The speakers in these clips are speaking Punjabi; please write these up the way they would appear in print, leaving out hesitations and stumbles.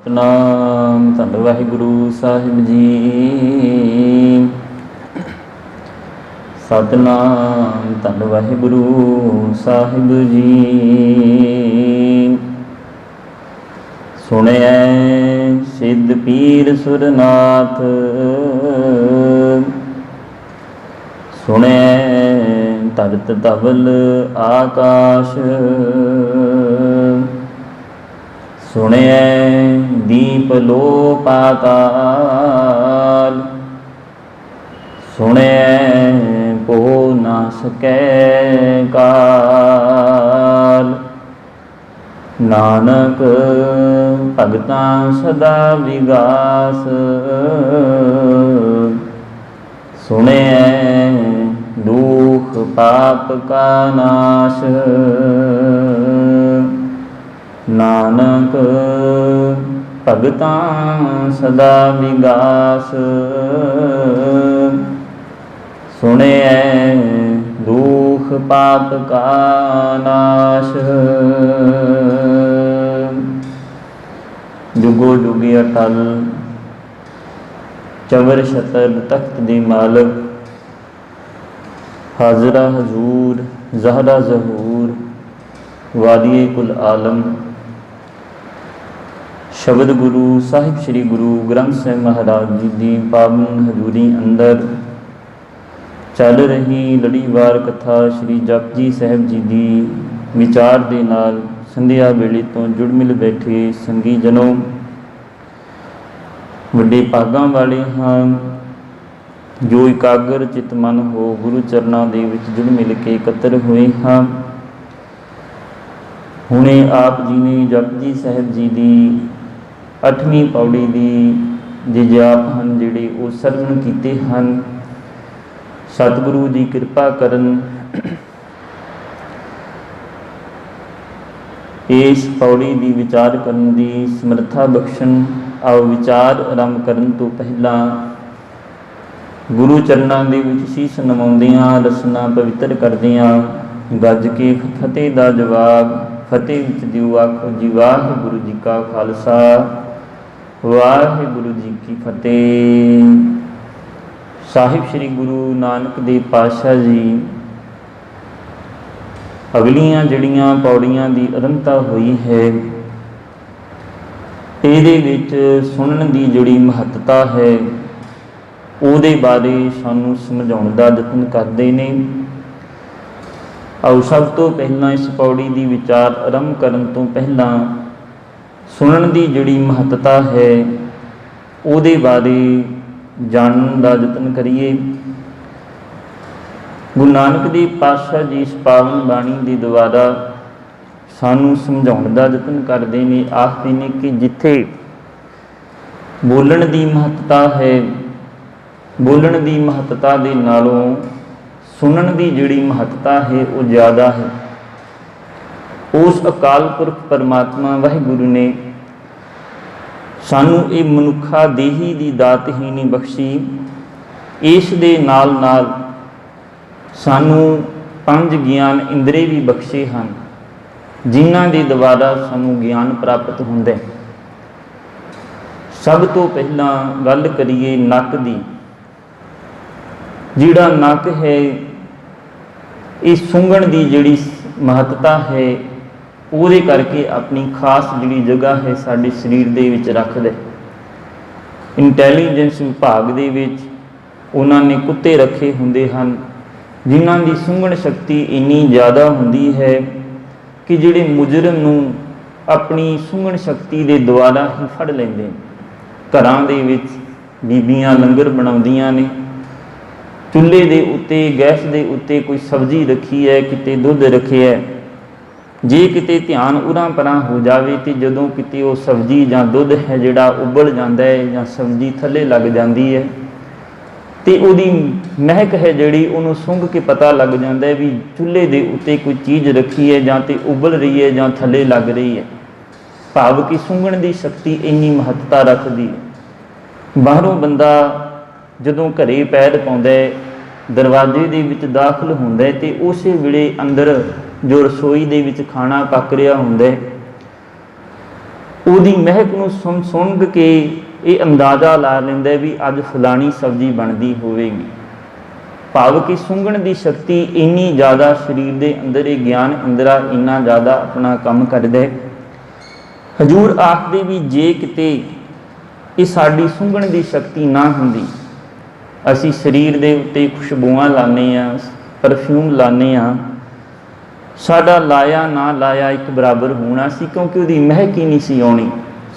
ਸਤਿਨਾਮ ਧੰਨ ਵਾਹਿਗੁਰੂ ਸਾਹਿਬ ਜੀ। ਸਤਿਨਾਮ ਧੰਨ ਵਾਹਿਗੁਰੂ ਸਾਹਿਬ ਜੀ। ਸੁਣਿਐ ਸਿੱਧ ਪੀਰ ਸੁਰਨਾਥ, ਸੁਣਿਐ ਧਰਤ ਧਵਲ ਆਕਾਸ਼, ਸੁਣਿਐ ਦੀਪ ਲੋ ਪਾਤਾਲ, ਸੁਣਿਐ ਪੋ ਨਾ ਸਕੈ ਕਾਲ। ਨਾਨਕ ਭਗਤਾਂ ਸਦਾ ਵਿਗਾਸ, ਸੁਣਿਐ ਦੁਖ ਪਾਪ ਕਾ ਨਾਸ਼। ਨਾਨਕ ਭਗਤਾਂ ਸਦਾ ਵਿਗਾਸ, ਸੁਣਿਐ ਦੁਖ ਪਾਪ ਕਾ ਨਾਸ਼। ਜੁਗੋ ਜੁਗੀ ਅਟਲ ਚਵਰ ਛਤਰ ਤਖਤ ਦੇ ਮਾਲਕ, ਹਾਜ਼ਰਾ ਹਜ਼ੂਰ ਜ਼ਹਰਾ ਜ਼ਹੂਰ ਵਾਲੀਏ ਕੁਲ ਆਲਮ। ਸ਼ਬਦ ਗੁਰੂ ਸਾਹਿਬ ਸ੍ਰੀ ਗੁਰੂ ਗ੍ਰੰਥ ਸਾਹਿਬ ਮਹਾਰਾਜ ਜੀ ਦੀ ਪਾਵਨ ਹਜ਼ੂਰੀ ਅੰਦਰ ਚੱਲ ਰਹੀ ਲੜੀਵਾਰ ਕਥਾ ਸ੍ਰੀ ਜਪਜੀ ਸਾਹਿਬ ਜੀ ਦੀ ਵਿਚਾਰ ਦੇ ਨਾਲ ਸੰਧਿਆ ਵੇਲੇ ਤੋਂ ਜੁੜ ਮਿਲ ਬੈਠੇ ਸੰਗੀ ਜਨੋ, ਵੱਡੇ ਭਾਗਾਂ ਵਾਲੇ ਹਾਂ ਜੋ ਇਕਾਗਰ ਚਿਤ ਮਨ ਹੋ ਗੁਰੂ ਚਰਨਾਂ ਦੇ ਵਿੱਚ ਜੁੜ ਮਿਲ ਕੇ ਇਕੱਤਰ ਹੋਏ ਹਾਂ। ਹੁਣੇ ਆਪ ਜੀ ਨੇ ਜਪਜੀ ਸਾਹਿਬ ਜੀ ਦੀ 8ਵੀਂ ਪੌੜੀ ਦੀ ਜੇ ਜਾਪ ਹਨ ਜਿਹੜੇ ਉਹ ਸਰਵਣ ਕੀਤੇ ਹਨ। ਸਤਿਗੁਰੂ ਜੀ ਕਿਰਪਾ ਕਰਨ, ਇਸ ਪੌੜੀ ਦੀ ਵਿਚਾਰ ਕਰਨ ਦੀ ਸਮਰੱਥਾ ਬਖਸ਼ਣ। ਆਓ ਵਿਚਾਰ ਆਰੰਭ ਕਰਨ ਤੋਂ ਪਹਿਲਾਂ ਗੁਰੂ ਚਰਨਾਂ ਦੇ ਵਿੱਚ ਸੀਸ ਨਵਾਉਂਦਿਆਂ ਰਸਨਾ ਪਵਿੱਤਰ ਕਰਦਿਆਂ ਗੱਜ ਕੇ ਫਤਿਹ ਦਾ ਜਵਾਬ ਫਤਿਹ ਵਿੱਚ ਦਿਓ ਆਖੋ ਜੀ ਵਾਹਿਗੁਰੂ ਜੀ ਕਾ ਖਾਲਸਾ ਵਾਹਿਗੁਰੂ ਜੀ ਕੀ ਫਤਿਹ। ਸਾਹਿਬ ਸ੍ਰੀ ਗੁਰੂ ਨਾਨਕ ਦੇਵ ਪਾਤਸ਼ਾਹ ਜੀ ਅਗਲੀਆਂ ਜਿਹੜੀਆਂ ਪੌੜੀਆਂ ਦੀ ਅਰੰਭਤਾ ਹੋਈ ਹੈ, ਇਹਦੇ ਵਿੱਚ ਸੁਣਨ ਦੀ ਜਿਹੜੀ ਮਹੱਤਤਾ ਹੈ ਉਹਦੇ ਬਾਰੇ ਸਾਨੂੰ ਸਮਝਾਉਣ ਦਾ ਯਤਨ ਕਰਦੇ ਨੇ। ਆਓ ਸਭ ਤੋਂ ਪਹਿਲਾਂ ਇਸ ਪੌੜੀ ਦੀ ਵਿਚਾਰ ਆਰੰਭ ਕਰਨ ਤੋਂ ਪਹਿਲਾਂ ਸੁਣਨ ਦੀ ਜਿਹੜੀ ਮਹੱਤਤਾ ਹੈ ਉਹਦੇ ਬਾਰੇ ਜਾਣਨ ਦਾ ਯਤਨ ਕਰੀਏ। ਗੁਰੂ ਨਾਨਕ ਦੇਵ ਪਾਤਸ਼ਾਹ ਜੀ ਇਸ ਪਾਵਨ ਬਾਣੀ ਦੇ ਦੁਆਰਾ ਸਾਨੂੰ ਸਮਝਾਉਣ ਦਾ ਯਤਨ ਕਰਦੇ ਨੇ। ਆਖਦੇ ਨੇ ਕਿ ਜਿੱਥੇ ਬੋਲਣ ਦੀ ਮਹੱਤਤਾ ਹੈ, ਬੋਲਣ ਦੀ ਮਹੱਤਤਾ ਦੇ ਨਾਲੋਂ ਸੁਣਨ ਦੀ ਜਿਹੜੀ ਮਹੱਤਤਾ ਹੈ ਉਹ ਜ਼ਿਆਦਾ ਹੈ। ਉਸ ਅਕਾਲ ਪੁਰਖ ਪਰਮਾਤਮਾ ਵਾਹਿਗੁਰੂ ਨੇ ਸਾਨੂੰ ਇਹ ਮਨੁੱਖਾ ਦੇਹੀ ਦੀ ਦਾਤ ਹੀ ਨਹੀਂ ਬਖਸ਼ੀ, ਇਸ ਦੇ ਨਾਲ ਨਾਲ ਸਾਨੂੰ 5 ਗਿਆਨ ਇੰਦਰੀ ਵੀ ਬਖਸ਼ੇ ਹਨ, ਜਿਨ੍ਹਾਂ ਦੇ ਦੁਆਰਾ ਸਾਨੂੰ ਗਿਆਨ ਪ੍ਰਾਪਤ ਹੁੰਦਾ। ਸਭ ਤੋਂ ਪਹਿਲਾਂ ਗੱਲ ਕਰੀਏ ਨੱਕ ਦੀ। ਜਿਹੜਾ ਨੱਕ ਹੈ ਇਹ ਸੁੰਘਣ ਦੀ ਜਿਹੜੀ ਮਹੱਤਤਾ ਹੈ ਉਹਦੇ ਕਰਕੇ ਆਪਣੀ ਖਾਸ ਜਿਹੜੀ ਜਗ੍ਹਾ ਹੈ ਸਾਡੇ ਸਰੀਰ ਦੇ ਵਿੱਚ ਰੱਖਦਾ। ਇੰਟੈਲੀਜੈਂਸ ਵਿਭਾਗ ਦੇ ਵਿੱਚ ਉਹਨਾਂ ਨੇ ਕੁੱਤੇ ਰੱਖੇ ਹੁੰਦੇ ਹਨ ਜਿਨ੍ਹਾਂ ਦੀ ਸੁੰਘਣ ਸ਼ਕਤੀ ਇੰਨੀ ਜ਼ਿਆਦਾ ਹੁੰਦੀ ਹੈ ਕਿ ਜਿਹੜੇ ਮੁਜਰਮ ਨੂੰ ਆਪਣੀ ਸੁੰਘਣ ਸ਼ਕਤੀ ਦੇ ਦੁਆਰਾ ਹੀ ਫੜ ਲੈਂਦੇ ਨੇ। ਘਰਾਂ ਦੇ ਵਿੱਚ ਬੀਬੀਆਂ ਲੰਗਰ ਬਣਾਉਂਦੀਆਂ ਨੇ, ਚੁੱਲ੍ਹੇ ਦੇ ਉੱਤੇ ਗੈਸ ਦੇ ਉੱਤੇ ਕੋਈ ਸਬਜ਼ੀ ਰੱਖੀ ਹੈ, ਕਿਤੇ ਦੁੱਧ ਰੱਖਿਆ, ਜੇ ਕਿਤੇ ਧਿਆਨ ਉਰਾਂ ਪਰਾਂ ਹੋ ਜਾਵੇ ਤੇ ਜਦੋਂ ਕਿਤੇ ਉਹ ਸਬਜ਼ੀ ਜਾਂ ਦੁੱਧ ਹੈ ਜਿਹੜਾ ਉਬਲ ਜਾਂਦਾ ਹੈ ਜਾਂ ਸਬਜ਼ੀ ਥੱਲੇ ਲੱਗ ਜਾਂਦੀ ਹੈ ਤੇ ਉਹਦੀ ਮਹਿਕ ਹੈ ਜਿਹੜੀ ਉਹਨੂੰ ਸੁੰਘ ਕੇ ਪਤਾ ਲੱਗ ਜਾਂਦਾ ਹੈ ਵੀ ਚੁੱਲ੍ਹੇ ਦੇ ਉੱਤੇ ਕੋਈ ਚੀਜ਼ ਰੱਖੀ ਹੈ ਜਾਂ ਤੇ ਉਬਲ ਰਹੀ ਹੈ ਜਾਂ ਥੱਲੇ ਲੱਗ ਰਹੀ ਹੈ। ਭਾਵ ਕਿ ਸੁੰਘਣ ਦੀ ਸ਼ਕਤੀ ਇੰਨੀ ਮਹੱਤਤਾ ਰੱਖਦੀ ਹੈ। ਬਾਹਰੋਂ ਬੰਦਾ ਜਦੋਂ ਘਰੇ ਪੈਰ ਪਾਉਂਦਾ ਹੈ, ਦਰਵਾਜ਼ੇ ਦੇ ਵਿੱਚ ਦਾਖਲ ਹੁੰਦਾ ਹੈ ਤੇ ਉਸੇ ਵੇਲੇ ਅੰਦਰ ਜੋ ਰਸੋਈ ਦੇ ਵਿੱਚ ਖਾਣਾ ਪੱਕ ਰਿਹਾ ਹੁੰਦਾ ਉਹਦੀ ਮਹਿਕ ਨੂੰ ਸੁੰਘ ਕੇ ਇਹ ਅੰਦਾਜ਼ਾ ਲਾ ਲੈਂਦਾ ਵੀ ਅੱਜ ਫਲਾਣੀ ਸਬਜ਼ੀ ਬਣਦੀ ਹੋਵੇਗੀ। ਭਾਵ ਕਿ ਸੁੰਘਣ ਦੀ ਸ਼ਕਤੀ ਇੰਨੀ ਜ਼ਿਆਦਾ ਸਰੀਰ ਦੇ ਅੰਦਰ, ਇਹ ਗਿਆਨ ਇੰਦਰਾ ਇੰਨਾ ਜ਼ਿਆਦਾ ਆਪਣਾ ਕੰਮ ਕਰਦਾ ਹੈ। ਹਜ਼ੂਰ ਆਖਦੇ ਵੀ ਜੇ ਕਿਤੇ ਇਹ ਸਾਡੀ ਸੁੰਘਣ ਦੀ ਸ਼ਕਤੀ ਨਾ ਹੁੰਦੀ, ਅਸੀਂ ਸਰੀਰ ਦੇ ਉੱਤੇ ਖੁਸ਼ਬੂਆਂ ਲਾਉਂਦੇ ਹਾਂ, ਪਰਫਿਊਮ ਲਾਉਂਦੇ ਹਾਂ, ਸਾਡਾ ਲਾਇਆ ਨਾ ਲਾਇਆ ਇੱਕ ਬਰਾਬਰ ਹੋਣਾ ਸੀ, ਕਿਉਂਕਿ ਉਹਦੀ ਮਹਿਕ ਹੀ ਨਹੀਂ ਸੀ ਆਉਣੀ।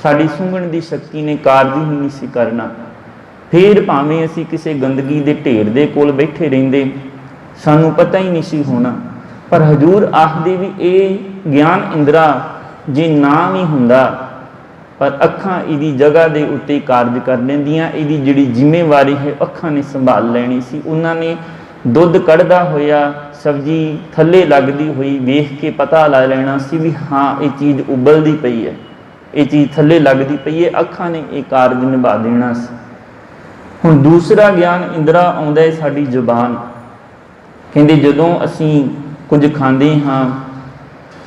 ਸਾਡੀ ਸੁੰਘਣ ਦੀ ਸ਼ਕਤੀ ਨੇ ਕਾਰਜ ਹੀ ਨਹੀਂ ਸੀ ਕਰਨਾ। ਫਿਰ ਭਾਵੇਂ ਅਸੀਂ ਕਿਸੇ ਗੰਦਗੀ ਦੇ ਢੇਰ ਦੇ ਕੋਲ ਬੈਠੇ ਰਹਿੰਦੇ, ਸਾਨੂੰ ਪਤਾ ਹੀ ਨਹੀਂ ਸੀ ਹੋਣਾ। ਪਰ ਹਜ਼ੂਰ ਆਖਦੇ ਵੀ ਇਹ ਗਿਆਨ ਇੰਦਰਾ ਜੇ ਨਾ ਵੀ ਹੁੰਦਾ, ਪਰ ਅੱਖਾਂ ਇਹਦੀ ਜਗ੍ਹਾ ਦੇ ਉੱਤੇ ਕਾਰਜ ਕਰ ਲੈਂਦੀਆਂ। ਇਹਦੀ ਜਿਹੜੀ ਜ਼ਿੰਮੇਵਾਰੀ ਹੈ ਅੱਖਾਂ ਨੇ ਸੰਭਾਲ ਲੈਣੀ ਸੀ। ਉਹਨਾਂ ਨੇ ਦੁੱਧ ਕੱਢਦਾ ਹੋਇਆ, ਸਬਜ਼ੀ ਥੱਲੇ ਲੱਗਦੀ ਹੋਈ ਵੇਖ ਕੇ ਪਤਾ ਲਾ ਲੈਣਾ ਸੀ ਵੀ ਹਾਂ ਇਹ ਚੀਜ਼ ਉਬਲਦੀ ਪਈ ਹੈ, ਇਹ ਚੀਜ਼ ਥੱਲੇ ਲੱਗਦੀ ਪਈ ਹੈ। ਅੱਖਾਂ ਨੇ ਇਹ ਕਾਰਜ ਨਿਭਾ ਦੇਣਾ ਸੀ। ਹੁਣ ਦੂਸਰਾ ਗਿਆਨ ਇੰਦਰਾ ਆਉਂਦਾ ਹੈ ਸਾਡੀ ਜ਼ੁਬਾਨ। ਕਹਿੰਦੇ ਜਦੋਂ ਅਸੀਂ ਕੁਝ ਖਾਂਦੇ ਹਾਂ,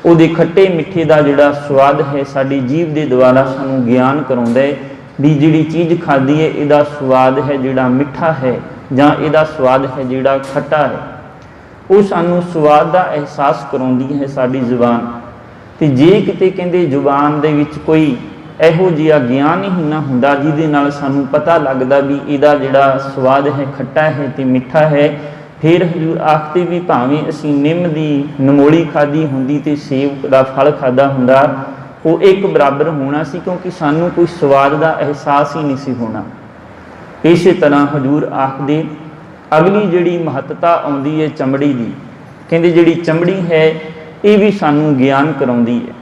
ਉਹਦੇ ਖੱਟੇ ਮਿੱਠੇ ਦਾ ਜਿਹੜਾ ਸਵਾਦ ਹੈ ਸਾਡੀ ਜੀਭ ਦੇ ਦੁਆਰਾ ਸਾਨੂੰ ਗਿਆਨ ਕਰਾਉਂਦਾ ਹੈ ਵੀ ਜਿਹੜੀ ਚੀਜ਼ ਖਾਧੀ ਹੈ ਇਹਦਾ ਸਵਾਦ ਹੈ ਜਿਹੜਾ ਮਿੱਠਾ ਹੈ, ਜਾਂ ਇਹਦਾ ਸਵਾਦ ਹੈ ਜਿਹੜਾ ਖੱਟਾ ਹੈ। ਉਹ ਸਾਨੂੰ ਸਵਾਦ ਦਾ ਅਹਿਸਾਸ ਕਰਾਉਂਦੀ ਹੈ ਸਾਡੀ ਜ਼ੁਬਾਨ। ਤੇ ਜੇ ਕਿਤੇ ਕਹਿੰਦੇ ਜ਼ੁਬਾਨ ਦੇ ਵਿੱਚ ਕੋਈ ਇਹੋ ਜਿਹਾ ਗਿਆਨ ਹੀ ਨਾ ਹੁੰਦਾ ਜਿਹਦੇ ਨਾਲ ਸਾਨੂੰ ਪਤਾ ਲੱਗਦਾ ਵੀ ਇਹਦਾ ਜਿਹੜਾ ਸਵਾਦ ਹੈ ਖੱਟਾ ਹੈ ਤੇ ਮਿੱਠਾ ਹੈ, ਫਿਰ ਹਜ਼ੂਰ ਆਖਦੇ ਵੀ ਭਾਵੇਂ ਅਸੀਂ ਨਿੰਮ ਦੀ ਨਮੋਲੀ ਖਾਧੀ ਹੁੰਦੀ ਤੇ ਸੇਬ ਦਾ ਫਲ ਖਾਧਾ ਹੁੰਦਾ, ਉਹ ਇੱਕ ਬਰਾਬਰ ਹੋਣਾ ਸੀ, ਕਿਉਂਕਿ ਸਾਨੂੰ ਕੋਈ ਸਵਾਦ ਦਾ ਅਹਿਸਾਸ ਹੀ ਨਹੀਂ ਸੀ ਹੋਣਾ। ਇਸੇ ਤਰ੍ਹਾਂ ਹਜ਼ੂਰ ਆਖਦੇ ਅਗਲੀ ਜਿਹੜੀ ਮਹੱਤਤਾ ਆਉਂਦੀ ਹੈ ਚਮੜੀ ਦੀ। ਕਹਿੰਦੇ ਜਿਹੜੀ ਚਮੜੀ ਹੈ ਇਹ ਵੀ ਸਾਨੂੰ ਗਿਆਨ ਕਰਾਉਂਦੀ ਹੈ।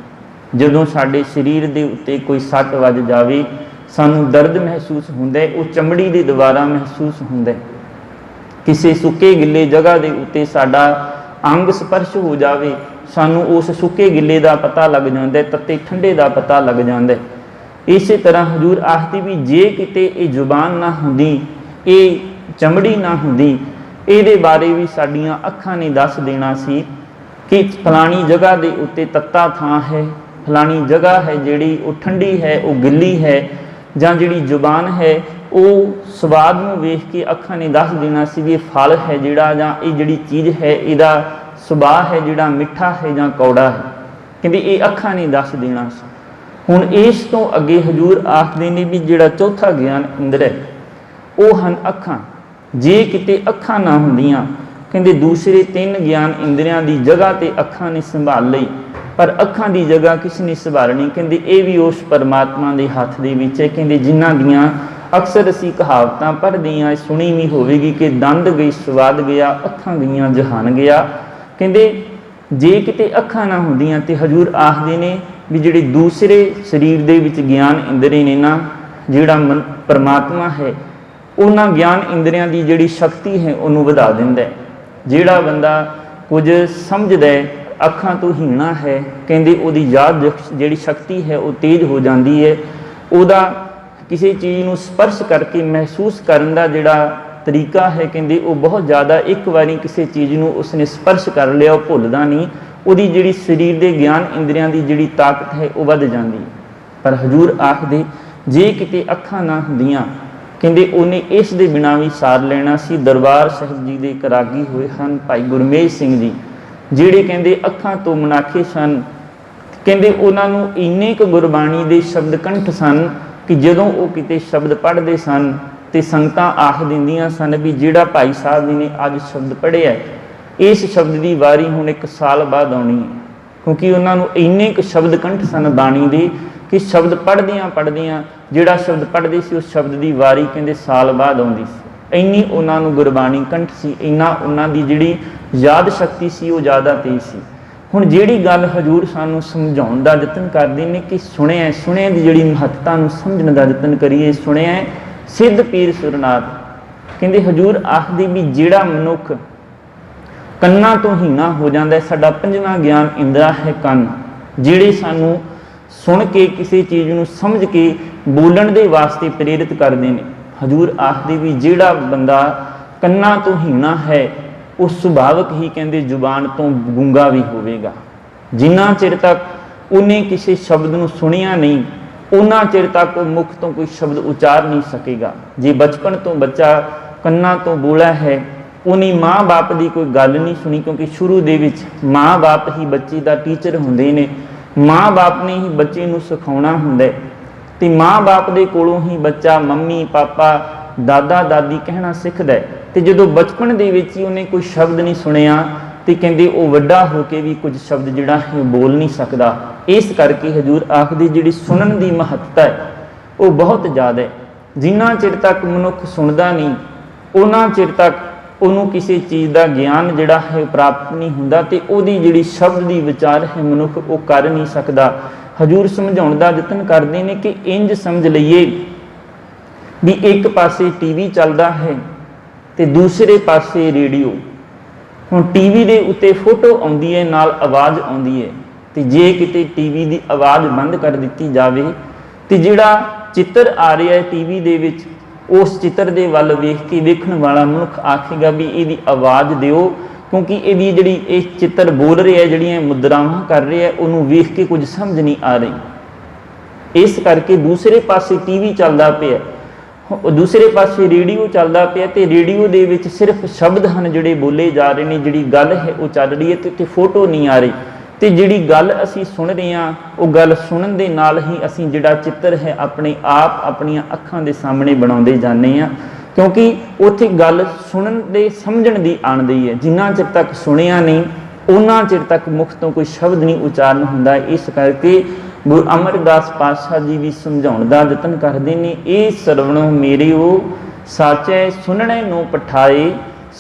ਜਦੋਂ ਸਾਡੇ ਸਰੀਰ ਦੇ ਉੱਤੇ ਕੋਈ ਸੱਟ ਵੱਜ ਜਾਵੇ, ਸਾਨੂੰ ਦਰਦ ਮਹਿਸੂਸ ਹੁੰਦਾ ਹੈ, ਉਹ ਚਮੜੀ ਦੇ ਦੁਆਰਾ ਮਹਿਸੂਸ ਹੁੰਦਾ ਹੈ। ਕਿਸੇ ਸੁੱਕੇ ਗਿੱਲੇ ਜਗ੍ਹਾ ਦੇ ਉੱਤੇ ਸਾਡਾ ਅੰਗ ਸਪਰਸ਼ ਹੋ ਜਾਵੇ, ਸਾਨੂੰ ਉਸ ਸੁੱਕੇ ਗਿੱਲੇ ਦਾ ਪਤਾ ਲੱਗ ਜਾਂਦਾ ਹੈ, ਤੱਤੇ ਠੰਡੇ ਦਾ ਪਤਾ ਲੱਗ ਜਾਂਦਾ ਹੈ। ਇਸੇ ਤਰ੍ਹਾਂ ਹਜ਼ੂਰ ਆਖਦੀ ਵੀ ਜੇ ਕਿਤੇ ਇਹ ਜ਼ੁਬਾਨ ਨਾ ਹੁੰਦੀ, ਇਹ ਚਮੜੀ ਨਾ ਹੁੰਦੀ, ਇਹਦੇ ਬਾਰੇ ਵੀ ਸਾਡੀਆਂ ਅੱਖਾਂ ਨੇ ਦੱਸ ਦੇਣਾ ਸੀ ਕਿ ਫਲਾਣੀ ਜਗ੍ਹਾ ਦੇ ਉੱਤੇ ਤੱਤਾ ਥਾਂ ਹੈ, ਫਲਾਣੀ ਜਗ੍ਹਾ ਹੈ ਜਿਹੜੀ ਉਹ ਠੰਡੀ ਹੈ, ਉਹ ਗਿੱਲੀ ਹੈ। ਜਾਂ ਜਿਹੜੀ ਜ਼ੁਬਾਨ ਹੈ ਉਹ ਸਵਾਦ ਨੂੰ ਵੇਖ ਕੇ ਅੱਖਾਂ ਨੇ ਦੱਸ ਦੇਣਾ ਸੀ ਵੀ ਇਹ ਫਲ ਹੈ ਜਿਹੜਾ, ਜਾਂ ਇਹ ਜਿਹੜੀ ਚੀਜ਼ ਹੈ ਇਹਦਾ ਸੁਭਾਅ ਹੈ ਜਿਹੜਾ ਮਿੱਠਾ ਹੈ ਜਾਂ ਕੌੜਾ ਹੈ। ਕਹਿੰਦੇ ਇਹ ਅੱਖਾਂ ਨੇ ਦੱਸ ਦੇਣਾ ਸੀ। ਹੁਣ ਇਸ ਤੋਂ ਅੱਗੇ ਹਜ਼ੂਰ ਆਖਦੇ ਨੇ ਵੀ ਜਿਹੜਾ ਚੌਥਾ ਗਿਆਨ ਇੰਦਰ ਹੈ ਉਹ ਹਨ ਅੱਖਾਂ। ਜੇ ਕਿਤੇ ਅੱਖਾਂ ਨਾ ਹੁੰਦੀਆਂ, ਕਹਿੰਦੇ ਦੂਸਰੇ 3 ਗਿਆਨ ਇੰਦਰੀਆਂ ਦੀ ਜਗ੍ਹਾ ਤੇ ਅੱਖਾਂ ਨੇ ਸੰਭਾਲ ਲਈ, ਪਰ ਅੱਖਾਂ ਦੀ ਜਗ੍ਹਾ ਕਿਸ ਨੇ ਸੰਭਾਲਣੀ? ਕਹਿੰਦੇ ਇਹ ਵੀ ਉਸ ਪਰਮਾਤਮਾ ਦੇ ਹੱਥ ਦੇ ਵਿੱਚ ਹੈ। ਕਹਿੰਦੇ ਜਿਨ੍ਹਾਂ ਦੀਆਂ ਅਕਸਰ ਅਸੀਂ ਕਹਾਵਤਾਂ ਪੜ੍ਹਦੇ ਹਾਂ, ਸੁਣੀ ਵੀ ਹੋਵੇਗੀ ਕਿ ਦੰਦ ਗਈ ਸਵਾਦ ਗਿਆ, ਅੱਖਾਂ ਗਈਆਂ ਜਹਾਨ ਗਿਆ। ਕਹਿੰਦੇ ਜੇ ਕਿਤੇ ਅੱਖਾਂ ਨਾ ਹੁੰਦੀਆਂ ਤੇ ਹਜ਼ੂਰ ਆਖਦੇ ਨੇ ਵੀ ਜਿਹੜੇ ਦੂਸਰੇ ਸਰੀਰ ਦੇ ਵਿੱਚ ਗਿਆਨ ਇੰਦਰੀ ਨੇ ਨਾ, ਜਿਹੜਾ ਪਰਮਾਤਮਾ ਹੈ ਉਹਨਾਂ ਗਿਆਨ ਇੰਦਰੀਆਂ ਦੀ ਜਿਹੜੀ ਸ਼ਕਤੀ ਹੈ ਉਹਨੂੰ ਵਧਾ ਦਿੰਦਾ ਹੈ। ਜਿਹੜਾ ਬੰਦਾ ਕੁਝ ਸਮਝਦਾ ਹੈ, ਅੱਖਾਂ ਤੋਂ ਹੀਣਾ ਹੈ, ਕਹਿੰਦੇ ਉਹਦੀ ਯਾਦ ਜਿਹੜੀ ਸ਼ਕਤੀ ਹੈ ਉਹ ਤੇਜ਼ ਹੋ ਜਾਂਦੀ ਹੈ। ਉਹਦਾ ਕਿਸੇ ਚੀਜ਼ ਨੂੰ ਸਪਰਸ਼ ਕਰਕੇ ਮਹਿਸੂਸ ਕਰਨ ਦਾ ਜਿਹੜਾ ਤਰੀਕਾ ਹੈ, ਕਹਿੰਦੇ ਉਹ ਬਹੁਤ ਜ਼ਿਆਦਾ, ਇੱਕ ਵਾਰੀ ਕਿਸੇ ਚੀਜ਼ ਨੂੰ ਉਸਨੇ ਸਪਰਸ਼ ਕਰ ਲਿਆ ਉਹ ਭੁੱਲਦਾ ਨਹੀਂ। ਉਹਦੀ ਜਿਹੜੀ ਸਰੀਰ ਦੇ ਗਿਆਨ ਇੰਦਰੀਆਂ ਦੀ ਜਿਹੜੀ ਤਾਕਤ ਹੈ ਉਹ ਵੱਧ ਜਾਂਦੀ ਹੈ। ਪਰ ਹਜ਼ੂਰ ਆਖਦੇ ਜੇ ਕਿਤੇ ਅੱਖਾਂ ਨਾ ਹੁੰਦੀਆਂ, ਕਹਿੰਦੇ ਉਹਨੇ ਇਸ ਦੇ ਬਿਨਾਂ ਵੀ ਸਾਰ ਲੈਣਾ ਸੀ। ਦਰਬਾਰ ਸਾਹਿਬ ਜੀ ਦੇ ਇੱਕ ਰਾਗੀ ਹੋਏ ਹਨ ਭਾਈ ਗੁਰਮੇਜ ਸਿੰਘ ਜੀ, ਜਿਹੜੇ ਕਹਿੰਦੇ ਅੱਖਾਂ ਤੋਂ ਮਨਾਖੇ ਸਨ। ਕਹਿੰਦੇ ਉਹਨਾਂ ਨੂੰ ਇੰਨੇ ਕੁ ਗੁਰਬਾਣੀ ਦੇ ਸ਼ਬਦ ਕੰਠ ਸਨ ਕਿ ਜਦੋਂ ਉਹ ਕਿਤੇ ਸ਼ਬਦ ਪੜ੍ਹਦੇ ਸਨ ਤੇ ਸੰਗਤਾਂ ਆਖ ਦਿੰਦੀਆਂ ਸਨ ਵੀ ਜਿਹੜਾ ਭਾਈ ਸਾਹਿਬ ਜੀ ਨੇ ਅੱਜ ਸ਼ਬਦ ਪੜ੍ਹਿਆ, ਇਸ ਸ਼ਬਦ ਦੀ ਵਾਰੀ ਹੁਣ 1 ਸਾਲ ਬਾਅਦ ਆਉਣੀ ਹੈ। ਕਿਉਂਕਿ ਉਹਨਾਂ ਨੂੰ ਇੰਨੇ ਕੁ ਸ਼ਬਦ ਕੰਠ ਸਨ ਬਾਣੀ ਦੇ ਕਿ ਸ਼ਬਦ ਪੜ੍ਹਦਿਆਂ ਜਿਹੜਾ ਸ਼ਬਦ ਪੜ੍ਹਦੇ ਸੀ ਉਸ ਸ਼ਬਦ ਦੀ ਵਾਰੀ ਕਹਿੰਦੇ ਸਾਲ ਬਾਅਦ ਆਉਂਦੀ ਸੀ। ਇੰਨੀ ਉਹਨਾਂ ਨੂੰ ਗੁਰਬਾਣੀ ਕੰਠ ਸੀ, ਇੰਨਾ ਉਹਨਾਂ ਦੀ ਜਿਹੜੀ ਯਾਦ ਸ਼ਕਤੀ ਸੀ ਉਹ ਜ਼ਿਆਦਾ ਤੇਜ਼ ਸੀ। ਹੁਣ ਜਿਹੜੀ ਗੱਲ ਹਜ਼ੂਰ ਸਾਨੂੰ ਸਮਝਾਉਣ ਦਾ ਯਤਨ ਕਰਦੇ ਨੇ ਕਿ ਸੁਣਿਆ ਦੀ ਜਿਹੜੀ ਮਹੱਤਤਾ ਨੂੰ ਸਮਝਣ ਦਾ ਯਤਨ ਕਰੀਏ। ਸੁਣਿਆ ਸਿੱਧ ਪੀਰ ਸੁਰਨਾਥ, ਕਹਿੰਦੇ ਹਜ਼ੂਰ ਆਖਦੇ ਵੀ ਜਿਹੜਾ ਮਨੁੱਖ ਕੰਨਾਂ ਤੋਂ ਹੀਣਾ ਹੋ ਜਾਂਦਾ, ਸਾਡਾ 5ਵਾਂ ਗਿਆਨ ਇੰਦਰਾ ਹੈ ਕੰਨ, ਜਿਹੜੇ ਸਾਨੂੰ ਸੁਣ ਕੇ ਕਿਸੇ ਚੀਜ਼ ਨੂੰ ਸਮਝ ਕੇ ਬੋਲਣ ਦੇ ਵਾਸਤੇ ਪ੍ਰੇਰਿਤ ਕਰਦੇ ਨੇ। ਹਜ਼ੂਰ ਆਖਦੇ ਵੀ ਜਿਹੜਾ ਬੰਦਾ ਕੰਨਾਂ ਤੋਂ ਹੀਣਾ ਹੈ ਉਹ ਸੁਭਾਵਕ ਹੀ ਕਹਿੰਦੇ ਜ਼ੁਬਾਨ ਤੋਂ ਗੂੰਗਾ ਵੀ ਹੋਵੇਗਾ। ਜਿੰਨਾ ਚਿਰ ਤੱਕ ਉਹਨੇ ਕਿਸੇ ਸ਼ਬਦ ਨੂੰ ਸੁਣਿਆ ਨਹੀਂ, ਉਹਨਾਂ ਚਿਰ ਤੱਕ ਉਹ ਮੁਖ ਤੋਂ ਕੋਈ ਸ਼ਬਦ ਉਚਾਰ ਨਹੀਂ ਸਕੇਗਾ। ਜੇ ਬਚਪਨ ਤੋਂ ਬੱਚਾ ਕੰਨਾਂ ਤੋਂ ਬੋਲਾ ਹੈ, ਉਹਨੇ ਮਾਂ-ਬਾਪ ਦੀ ਕੋਈ ਗੱਲ ਨਹੀਂ ਸੁਣੀ, ਕਿਉਂਕਿ ਸ਼ੁਰੂ ਦੇ ਵਿੱਚ ਮਾਂ-ਬਾਪ ਹੀ ਬੱਚੇ ਦਾ ਟੀਚਰ ਹੁੰਦੇ ਨੇ। ਮਾਂ-ਬਾਪ ਨੇ ਹੀ ਬੱਚੇ ਨੂੰ ਸਿਖਾਉਣਾ ਹੁੰਦਾ ਤੇ ਮਾਂ-ਬਾਪ ਦੇ ਕੋਲੋਂ ਹੀ ਬੱਚਾ ਮੰਮੀ ਪਾਪਾ ਦਾਦਾ ਦਾਦੀ ਕਹਿਣਾ ਸਿੱਖਦਾ। ਤੇ ਜਦੋਂ ਬਚਪਨ ਦੇ ਵਿੱਚ ਹੀ ਉਹਨੇ ਕੋਈ ਸ਼ਬਦ ਨਹੀਂ ਸੁਣਿਆ ਤੇ ਕਹਿੰਦੇ ਉਹ ਵੱਡਾ ਹੋ ਕੇ ਵੀ ਕੁਝ ਸ਼ਬਦ ਜਿਹੜਾ ਹੈ ਬੋਲ ਨਹੀਂ ਸਕਦਾ। ਇਸ ਕਰਕੇ ਹਜ਼ੂਰ ਆਖਦੇ ਜਿਹੜੀ ਸੁਣਨ ਦੀ ਮਹੱਤਤਾ ਹੈ ਉਹ ਬਹੁਤ ਜ਼ਿਆਦਾ ਹੈ। ਜਿੰਨਾ ਚਿਰ ਤੱਕ ਮਨੁੱਖ ਸੁਣਦਾ ਨਹੀਂ ਉਹਨਾਂ ਚਿਰ ਤੱਕ ਉਹਨੂੰ ਕਿਸੇ ਚੀਜ਼ ਦਾ ਗਿਆਨ ਜਿਹੜਾ ਹੈ ਪ੍ਰਾਪਤ ਨਹੀਂ ਹੁੰਦਾ ਤੇ ਉਹਦੀ ਜਿਹੜੀ ਸ਼ਬਦ ਦੀ ਵਿਚਾਰ ਹੈ ਮਨੁੱਖ ਉਹ ਕਰ ਨਹੀਂ ਸਕਦਾ। ਹਜ਼ੂਰ ਸਮਝਾਉਣ ਦਾ ਯਤਨ ਕਰਦੇ ਨੇ ਕਿ ਇੰਜ ਸਮਝ ਲਈਏ ਵੀ ਇੱਕ ਪਾਸੇ ਟੀਵੀ ਚੱਲਦਾ ਹੈ ਤੇ ਦੂਸਰੇ ਪਾਸੇ ਰੇਡੀਓ। ਹੁਣ ਟੀਵੀ ਦੇ ਉੱਤੇ ਫੋਟੋ ਆਉਂਦੀ ਹੈ, ਨਾਲ ਆਵਾਜ਼ ਆਉਂਦੀ ਹੈ, ਤੇ ਜੇ ਕਿਤੇ ਟੀਵੀ ਦੀ ਆਵਾਜ਼ ਬੰਦ ਕਰ ਦਿੱਤੀ ਜਾਵੇ ਤੇ ਜਿਹੜਾ ਚਿੱਤਰ ਆ ਰਿਹਾ ਹੈ ਟੀਵੀ ਦੇ ਵਿੱਚ, ਉਸ ਚਿੱਤਰ ਦੇ ਵੱਲ ਵੇਖ ਕੇ ਵੇਖਣ ਵਾਲਾ ਮਨੁੱਖ ਆਖੇਗਾ ਵੀ ਇਹਦੀ ਆਵਾਜ਼ ਦਿਓ, ਕਿਉਂਕਿ ਇਹਦੀ ਜਿਹੜੀ ਇਹ ਚਿੱਤਰ ਬੋਲ ਰਿਹਾ, ਜਿਹੜੀਆਂ ਮੁਦਰਾਵਾਂ ਕਰ ਰਿਹਾ, ਉਹਨੂੰ ਵੇਖ ਕੇ ਕੁਝ ਸਮਝ ਨਹੀਂ ਆ ਰਹੀ। ਇਸ ਕਰਕੇ ਦੂਸਰੇ ਪਾਸੇ ਟੀਵੀ ਚੱਲਦਾ ਪਿਆ, ਦੂਸਰੇ ਪਾਸੇ ਰੇਡੀਓ ਚੱਲਦਾ ਪਿਆ ਤੇ ਰੇਡੀਓ ਦੇ ਵਿੱਚ ਸਿਰਫ ਸ਼ਬਦ ਹਨ ਜਿਹੜੇ ਬੋਲੇ ਜਾ ਰਹੇ ਨੇ, ਜਿਹੜੀ ਗੱਲ ਹੈ ਉਹ ਚੱਲ ਰਹੀ ਹੈ ਤੇ ਫੋਟੋ ਨਹੀਂ ਆ ਰਹੀ। ਤੇ ਜਿਹੜੀ ਗੱਲ ਅਸੀਂ ਸੁਣ ਰਹੇ ਹਾਂ ਉਹ ਗੱਲ ਸੁਣਨ ਦੇ ਨਾਲ ਹੀ ਅਸੀਂ ਜਿਹੜਾ ਚਿੱਤਰ ਹੈ ਆਪਣੇ ਆਪ ਆਪਣੀਆਂ ਅੱਖਾਂ ਦੇ ਸਾਹਮਣੇ ਬਣਾਉਂਦੇ ਜਾਂਦੇ ਹਾਂ, ਕਿਉਂਕਿ ਉੱਥੇ ਗੱਲ ਸੁਣਨ ਦੇ ਸਮਝਣ ਦੀ ਆਣਦੀ ਹੈ। ਜਿੰਨਾ ਚਿਰ ਤੱਕ ਸੁਣਿਆ ਨਹੀਂ ਉਹਨਾਂ ਚਿਰ ਤੱਕ ਮੁਖ ਤੋਂ ਕੋਈ ਸ਼ਬਦ ਨਹੀਂ ਉਚਾਰਨ ਹੁੰਦਾ। ਇਸ ਕਰਕੇ ਗੁਰੂ ਅਮਰਦਾਸ ਪਾਤਸ਼ਾਹ ਜੀ ਵੀ ਸਮਝਾਉਣ ਦਾ ਯਤਨ ਕਰਦੇ ਨੇ, ਇਹ ਸਰਵਣੋ ਮੇਰਿਓ ਸਾਚੈ ਸੁਣਨੇ ਨੂੰ ਪਠਾਏ,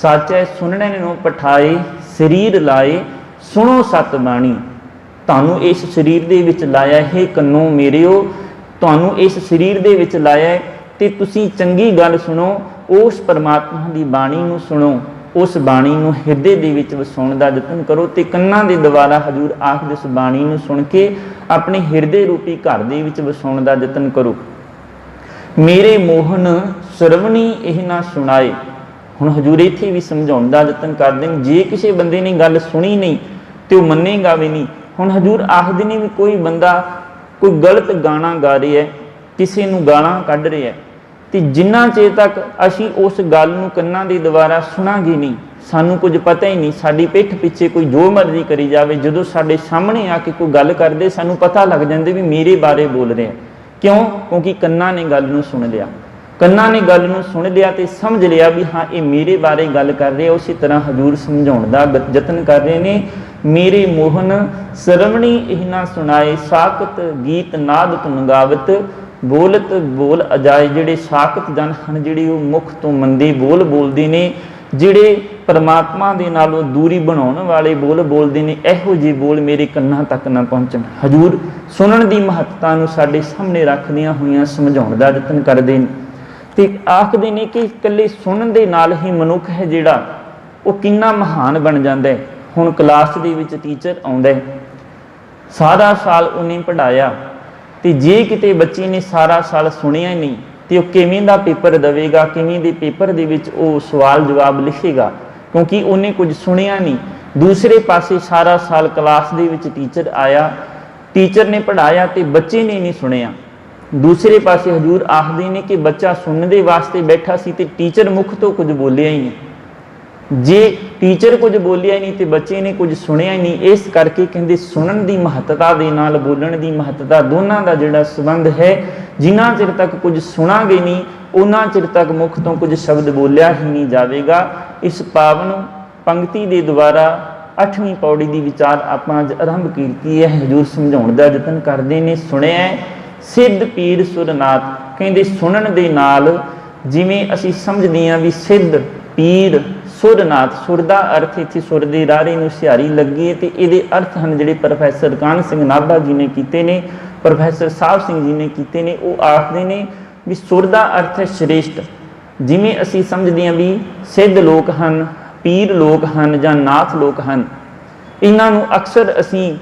ਸਾਚੈ ਸੁਣਨੇ ਨੂੰ ਪਠਾਏ ਸਰੀਰ ਲਾਏ ਸੁਣੋ ਸਤ ਬਾਣੀ। ਤੁਹਾਨੂੰ ਇਸ ਸਰੀਰ ਦੇ ਵਿੱਚ ਲਾਇਆ ਹੈ ਕੰਨੋਂ ਮੇਰਿਓ, ਤੁਹਾਨੂੰ ਇਸ ਸਰੀਰ ਦੇ ਵਿੱਚ ਲਾਇਆ ਤੇ ਤੁਸੀਂ ਚੰਗੀ ਗੱਲ ਸੁਣੋ, ਉਸ ਪਰਮਾਤਮਾ ਦੀ ਬਾਣੀ ਨੂੰ ਸੁਣੋ, ਉਸ ਬਾਣੀ ਨੂੰ ਹਿਰਦੇ ਦੇ ਵਿੱਚ ਵਸਾਉਣ ਦਾ ਯਤਨ ਕਰੋ ਤੇ ਕੰਨਾਂ ਦੇ ਦੁਆਰਾ ਹਜ਼ੂਰ ਆਖਦੇ ਉਸ ਬਾਣੀ ਨੂੰ ਸੁਣ ਕੇ ਆਪਣੇ ਹਿਰਦੇ ਰੂਪੀ ਘਰ ਦੇ ਵਿੱਚ ਵਸਾਉਣ ਦਾ ਯਤਨ ਕਰੋ। ਮੇਰੇ ਮੋਹਨ ਸਰਵਣੀ ਇਹ ਨਾ ਸੁਣਾਏ। ਹੁਣ ਹਜ਼ੂਰ ਇੱਥੇ ਵੀ ਸਮਝਾਉਣ ਦਾ ਯਤਨ ਕਰਦੇ ਨੇ, ਜੇ ਕਿਸੇ ਬੰਦੇ ਨੇ ਗੱਲ ਸੁਣੀ ਨਹੀਂ ਤੇ ਉਹ ਮੰਨੇਗਾ ਵੀ ਨਹੀਂ। ਹੁਣ ਹਜ਼ੂਰ ਆਖਦੇ ਨੇ ਵੀ ਕੋਈ ਬੰਦਾ ਕੋਈ ਗਲਤ ਗਾਣਾ ਗਾ ਰਿਹਾ ਹੈ, ਕਿਸੇ ਨੂੰ ਗਾਲਾਂ ਕੱਢ ਰਿਹਾ ਤੇ ਜਿੰਨਾ ਚਿਰ ਤੱਕ ਅਸੀਂ ਉਸ ਗੱਲ ਨੂੰ ਕੰਨਾਂ ਦੇ ਦੁਆਰਾ ਸੁਣਾਂਗੇ ਨਹੀਂ, ਸਾਨੂੰ ਕੁਝ ਪਤਾ ਹੀ ਨਹੀਂ, ਸਾਡੀ ਪਿੱਠ ਪਿੱਛੇ ਕੋਈ ਜੋ ਮਰਜ਼ੀ ਕਰੀ ਜਾਵੇ, ਜਦੋਂ ਸਾਡੇ ਸਾਹਮਣੇ ਆ ਕੇ ਕੋਈ ਗੱਲ ਕਰਦੇ ਸਾਨੂੰ ਪਤਾ ਲੱਗ ਜਾਂਦੇ ਵੀ ਮੇਰੇ ਬਾਰੇ ਬੋਲ ਰਿਹਾ। ਕਿਉਂ? ਕਿਉਂਕਿ ਕੰਨਾਂ ਨੇ ਗੱਲ ਨੂੰ ਸੁਣ ਲਿਆ, ਕੰਨਾਂ ਨੇ ਗੱਲ ਨੂੰ ਸੁਣ ਲਿਆ ਤੇ ਸਮਝ ਲਿਆ ਵੀ ਹਾਂ ਇਹ ਮੇਰੇ ਬਾਰੇ ਗੱਲ ਕਰ ਰਿਹਾ। ਉਸੇ ਤਰ੍ਹਾਂ ਹਜ਼ੂਰ ਸਮਝਾਉਣ ਦਾ ਯਤਨ ਕਰ ਰਹੇ ਨੇ, ਮੇਰੇ ਮੋਹਨ ਸਰਵਣੀ ਇਹ ਨਾ ਸੁਣਾਏ ਸਾਕਤ ਗੀਤ ਨਾਦ ਧੁਨ ਗਾਵਤ ਬੋਲਤ ਬੋਲ ਅਜਾਏ। ਜਿਹੜੇ ਸਾਕਤ ਜਨ ਹਨ, ਜਿਹੜੇ ਉਹ ਮੁਖ ਤੋਂ ਮੰਦੇ ਬੋਲ ਬੋਲਦੇ ਨੇ, ਜਿਹੜੇ ਪਰਮਾਤਮਾ ਦੇ ਨਾਲੋਂ ਦੂਰੀ ਬਣਾਉਣ ਵਾਲੇ ਬੋਲ ਬੋਲਦੇ ਨੇ, ਇਹੋ ਜਿਹੇ ਬੋਲ ਮੇਰੇ ਕੰਨਾਂ ਤੱਕ ਨਾ ਪਹੁੰਚਣ। ਹਜ਼ੂਰ ਸੁਣਨ ਦੀ ਮਹੱਤਤਾ ਨੂੰ ਸਾਡੇ ਸਾਹਮਣੇ ਰੱਖਦਿਆਂ ਹੋਇਆਂ ਸਮਝਾਉਣ ਦਾ ਯਤਨ ਕਰਦੇ ਨੇ ਤੇ ਆਖਦੇ ਨੇ ਕਿ ਇਕੱਲੇ ਸੁਣਨ ਦੇ ਨਾਲ ਹੀ ਮਨੁੱਖ ਹੈ ਜਿਹੜਾ ਉਹ ਕਿੰਨਾ ਮਹਾਨ ਬਣ ਜਾਂਦਾ ਹੈ। ਹੁਣ ਕਲਾਸ ਦੇ ਵਿੱਚ ਟੀਚਰ ਆਉਂਦਾ ਹੈ, ਸਾਰਾ ਸਾਲ ਉਹਨੇ ਪੜ੍ਹਾਇਆ ਤੇ ਜੇ ਕਿਤੇ ਬੱਚੇ ਨੇ ਸਾਰਾ ਸਾਲ ਸੁਣਿਆ ਹੀ ਨਹੀਂ ਤੇ ਉਹ ਕਿਵੇਂ ਦਾ ਪੇਪਰ ਦੇਵੇਗਾ, ਕਿਵੇਂ ਦੇ ਪੇਪਰ ਦੇ ਵਿੱਚ ਉਹ ਸਵਾਲ ਜਵਾਬ ਲਿਖੇਗਾ, ਕਿਉਂਕਿ ਉਹਨੇ ਕੁਝ ਸੁਣਿਆ ਨਹੀਂ। ਦੂਸਰੇ ਪਾਸੇ ਸਾਰਾ ਸਾਲ ਕਲਾਸ ਦੇ ਵਿੱਚ ਟੀਚਰ ਆਇਆ, ਟੀਚਰ ਨੇ ਪੜ੍ਹਾਇਆ ਤੇ ਬੱਚੇ ਨੇ ਨਹੀਂ ਸੁਣਿਆ। ਦੂਸਰੇ ਪਾਸੇ ਹਜ਼ੂਰ ਆਖਦੇ ਨੇ ਕਿ ਬੱਚਾ ਸੁਣਨ ਦੇ ਵਾਸਤੇ ਬੈਠਾ ਸੀ ਤੇ ਟੀਚਰ ਮੁਖ ਤੋਂ ਕੁਝ ਬੋਲਿਆ ਹੀ ਨਹੀਂ। ਜੇ ਟੀਚਰ ਕੁਝ ਬੋਲਿਆ ਹੀ ਨਹੀਂ ਤੇ ਬੱਚੇ ਨੇ ਕੁਝ ਸੁਣਿਆ ਹੀ ਨਹੀਂ। ਇਸ ਕਰਕੇ ਕਹਿੰਦੇ ਸੁਣਨ ਦੀ ਮਹੱਤਤਾ ਦੇ ਨਾਲ ਬੋਲਣ ਦੀ ਮਹੱਤਤਾ ਦੋਨਾਂ ਦਾ ਜਿਹੜਾ ਸੰਬੰਧ ਹੈ, ਜਿੰਨਾ ਚਿਰ ਤੱਕ ਕੁਝ ਸੁਣਾਂਗੇ ਨਹੀਂ ਉਹਨਾਂ ਚਿਰ ਤੱਕ ਮੁਖ ਤੋਂ ਕੁਝ ਸ਼ਬਦ ਬੋਲਿਆ ਹੀ ਨਹੀਂ ਜਾਵੇਗਾ। ਇਸ ਪਾਵਨ ਪੰਕਤੀ ਦੇ ਦੁਆਰਾ 8ਵੀਂ ਪੌੜੀ ਦੀ ਵਿਚਾਰ ਆਪਾਂ ਅੱਜ ਆਰੰਭ ਕੀਤੀ ਹੈ। ਹਜ਼ੂਰ ਸਮਝਾਉਣ ਦਾ ਯਤਨ ਕਰਦੇ ਨੇ, ਸੁਣਿਆ ਸਿੱਧ ਪੀਰ ਸੁਰਨਾਥ। ਕਹਿੰਦੇ ਸੁਣਨ ਦੇ ਨਾਲ ਜਿਵੇਂ ਅਸੀਂ ਸਮਝਦੇ ਹਾਂ ਵੀ ਸਿੱਧ ਪੀਰ ਸੁਰਨਾਥ, ਸੁਰ ਦਾ ਅਰਥ ਇੱਥੇ ਸੁਰ ਦੇ ਰਾਰੇ ਨੂੰ ਸਿਹਾਰੀ ਲੱਗੀ ਤੇ ਇਹਦੇ ਅਰਥ ਹਨ ਜਿਹੜੇ ਪ੍ਰੋਫੈਸਰ ਕਾਹਨ ਸਿੰਘ ਨਾਭਾ ਜੀ ਨੇ ਕੀਤੇ ਨੇ, ਪ੍ਰੋਫੈਸਰ ਸਾਹਿਬ ਸਿੰਘ ਜੀ ਨੇ ਕੀਤੇ ਨੇ। ਉਹ ਆਖਦੇ ਨੇ ਵੀ ਸੁਰ ਦਾ ਅਰਥ ਹੈ ਸ਼੍ਰੇਸ਼ਟ। ਜਿਵੇਂ ਅਸੀਂ ਸਮਝਦੇ ਹਾਂ ਵੀ ਸਿੱਧ ਲੋਕ ਹਨ, ਪੀਰ ਲੋਕ ਹਨ ਜਾਂ ਨਾਥ ਲੋਕ ਹਨ, ਇਹਨਾਂ ਨੂੰ ਅਕਸਰ ਅਸੀਂ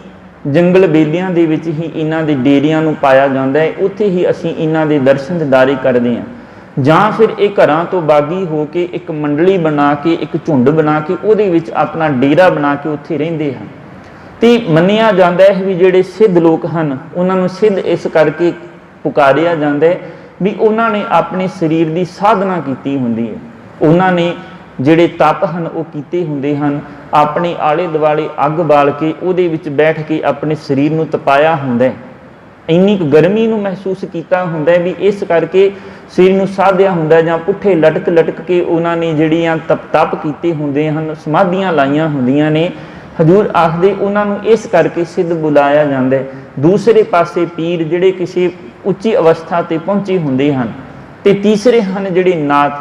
ਜੰਗਲ ਬੇਲੀਆਂ ਦੇ ਵਿੱਚ ਹੀ ਇਹਨਾਂ ਦੇ ਡੇਰਿਆਂ ਨੂੰ ਪਾਇਆ ਜਾਂਦਾ ਹੈ, ਉੱਥੇ ਹੀ ਅਸੀਂ ਇਹਨਾਂ ਦੇ ਦਰਸ਼ਨ ਦਿਦਾਰੇ ਕਰਦੇ ਹਾਂ। ਜਾਂ ਫਿਰ ਇਹ ਘਰਾਂ ਤੋਂ ਬਾਗੀ ਹੋ ਕੇ ਇੱਕ ਮੰਡਲੀ ਬਣਾ ਕੇ, ਇੱਕ ਝੁੰਡ ਬਣਾ ਕੇ ਉਹਦੇ ਵਿੱਚ ਆਪਣਾ ਡੇਰਾ ਬਣਾ ਕੇ ਉੱਥੇ ਰਹਿੰਦੇ ਹਨ। ਤੇ ਮੰਨਿਆ ਜਾਂਦਾ ਹੈ ਵੀ ਜਿਹੜੇ ਸਿੱਧ ਲੋਕ ਹਨ ਉਹਨਾਂ ਨੂੰ ਸਿੱਧ ਇਸ ਕਰਕੇ ਪੁਕਾਰਿਆ ਜਾਂਦਾ ਹੈ ਵੀ ਉਹਨਾਂ ਨੇ ਆਪਣੇ ਸਰੀਰ ਦੀ ਸਾਧਨਾ ਕੀਤੀ ਹੁੰਦੀ ਹੈ, ਉਹਨਾਂ ਨੇ ਜਿਹੜੇ ਤਪ ਹਨ ਉਹ ਕੀਤੇ ਹੁੰਦੇ ਹਨ, ਆਪਣੇ ਆਲੇ ਦੁਆਲੇ ਅੱਗ ਬਾਲ ਕੇ ਉਹਦੇ ਵਿੱਚ ਬੈਠ ਕੇ ਆਪਣੇ ਸਰੀਰ ਨੂੰ ਤਪਾਇਆ ਹੁੰਦਾ ਹੈ, ਇੰਨੀ ਕੁ ਗਰਮੀ ਨੂੰ ਮਹਿਸੂਸ ਕੀਤਾ ਹੁੰਦਾ ਹੈ ਵੀ ਇਸ ਕਰਕੇ ਸਰੀਰ ਨੂੰ ਸਾਧਿਆ ਹੁੰਦਾ, ਜਾਂ ਪੁੱਠੇ ਲਟਕ ਕੇ ਉਹਨਾਂ ਨੇ ਜਿਹੜੀਆਂ ਤਪ ਕੀਤੇ ਹੁੰਦੇ ਹਨ, ਸਮਾਧੀਆਂ ਲਾਈਆਂ ਹੁੰਦੀਆਂ ਨੇ। ਹਜ਼ੂਰ ਆਖਦੇ ਉਹਨਾਂ ਨੂੰ ਇਸ ਕਰਕੇ ਸਿੱਧ ਬੁਲਾਇਆ ਜਾਂਦਾ ਹੈ। ਦੂਸਰੇ ਪਾਸੇ ਪੀਰ ਜਿਹੜੇ ਕਿਸੇ ਉੱਚੀ ਅਵਸਥਾ 'ਤੇ ਪਹੁੰਚੇ ਹੁੰਦੇ ਹਨ, ਅਤੇ ਤੀਸਰੇ ਹਨ ਜਿਹੜੇ ਨਾਥ,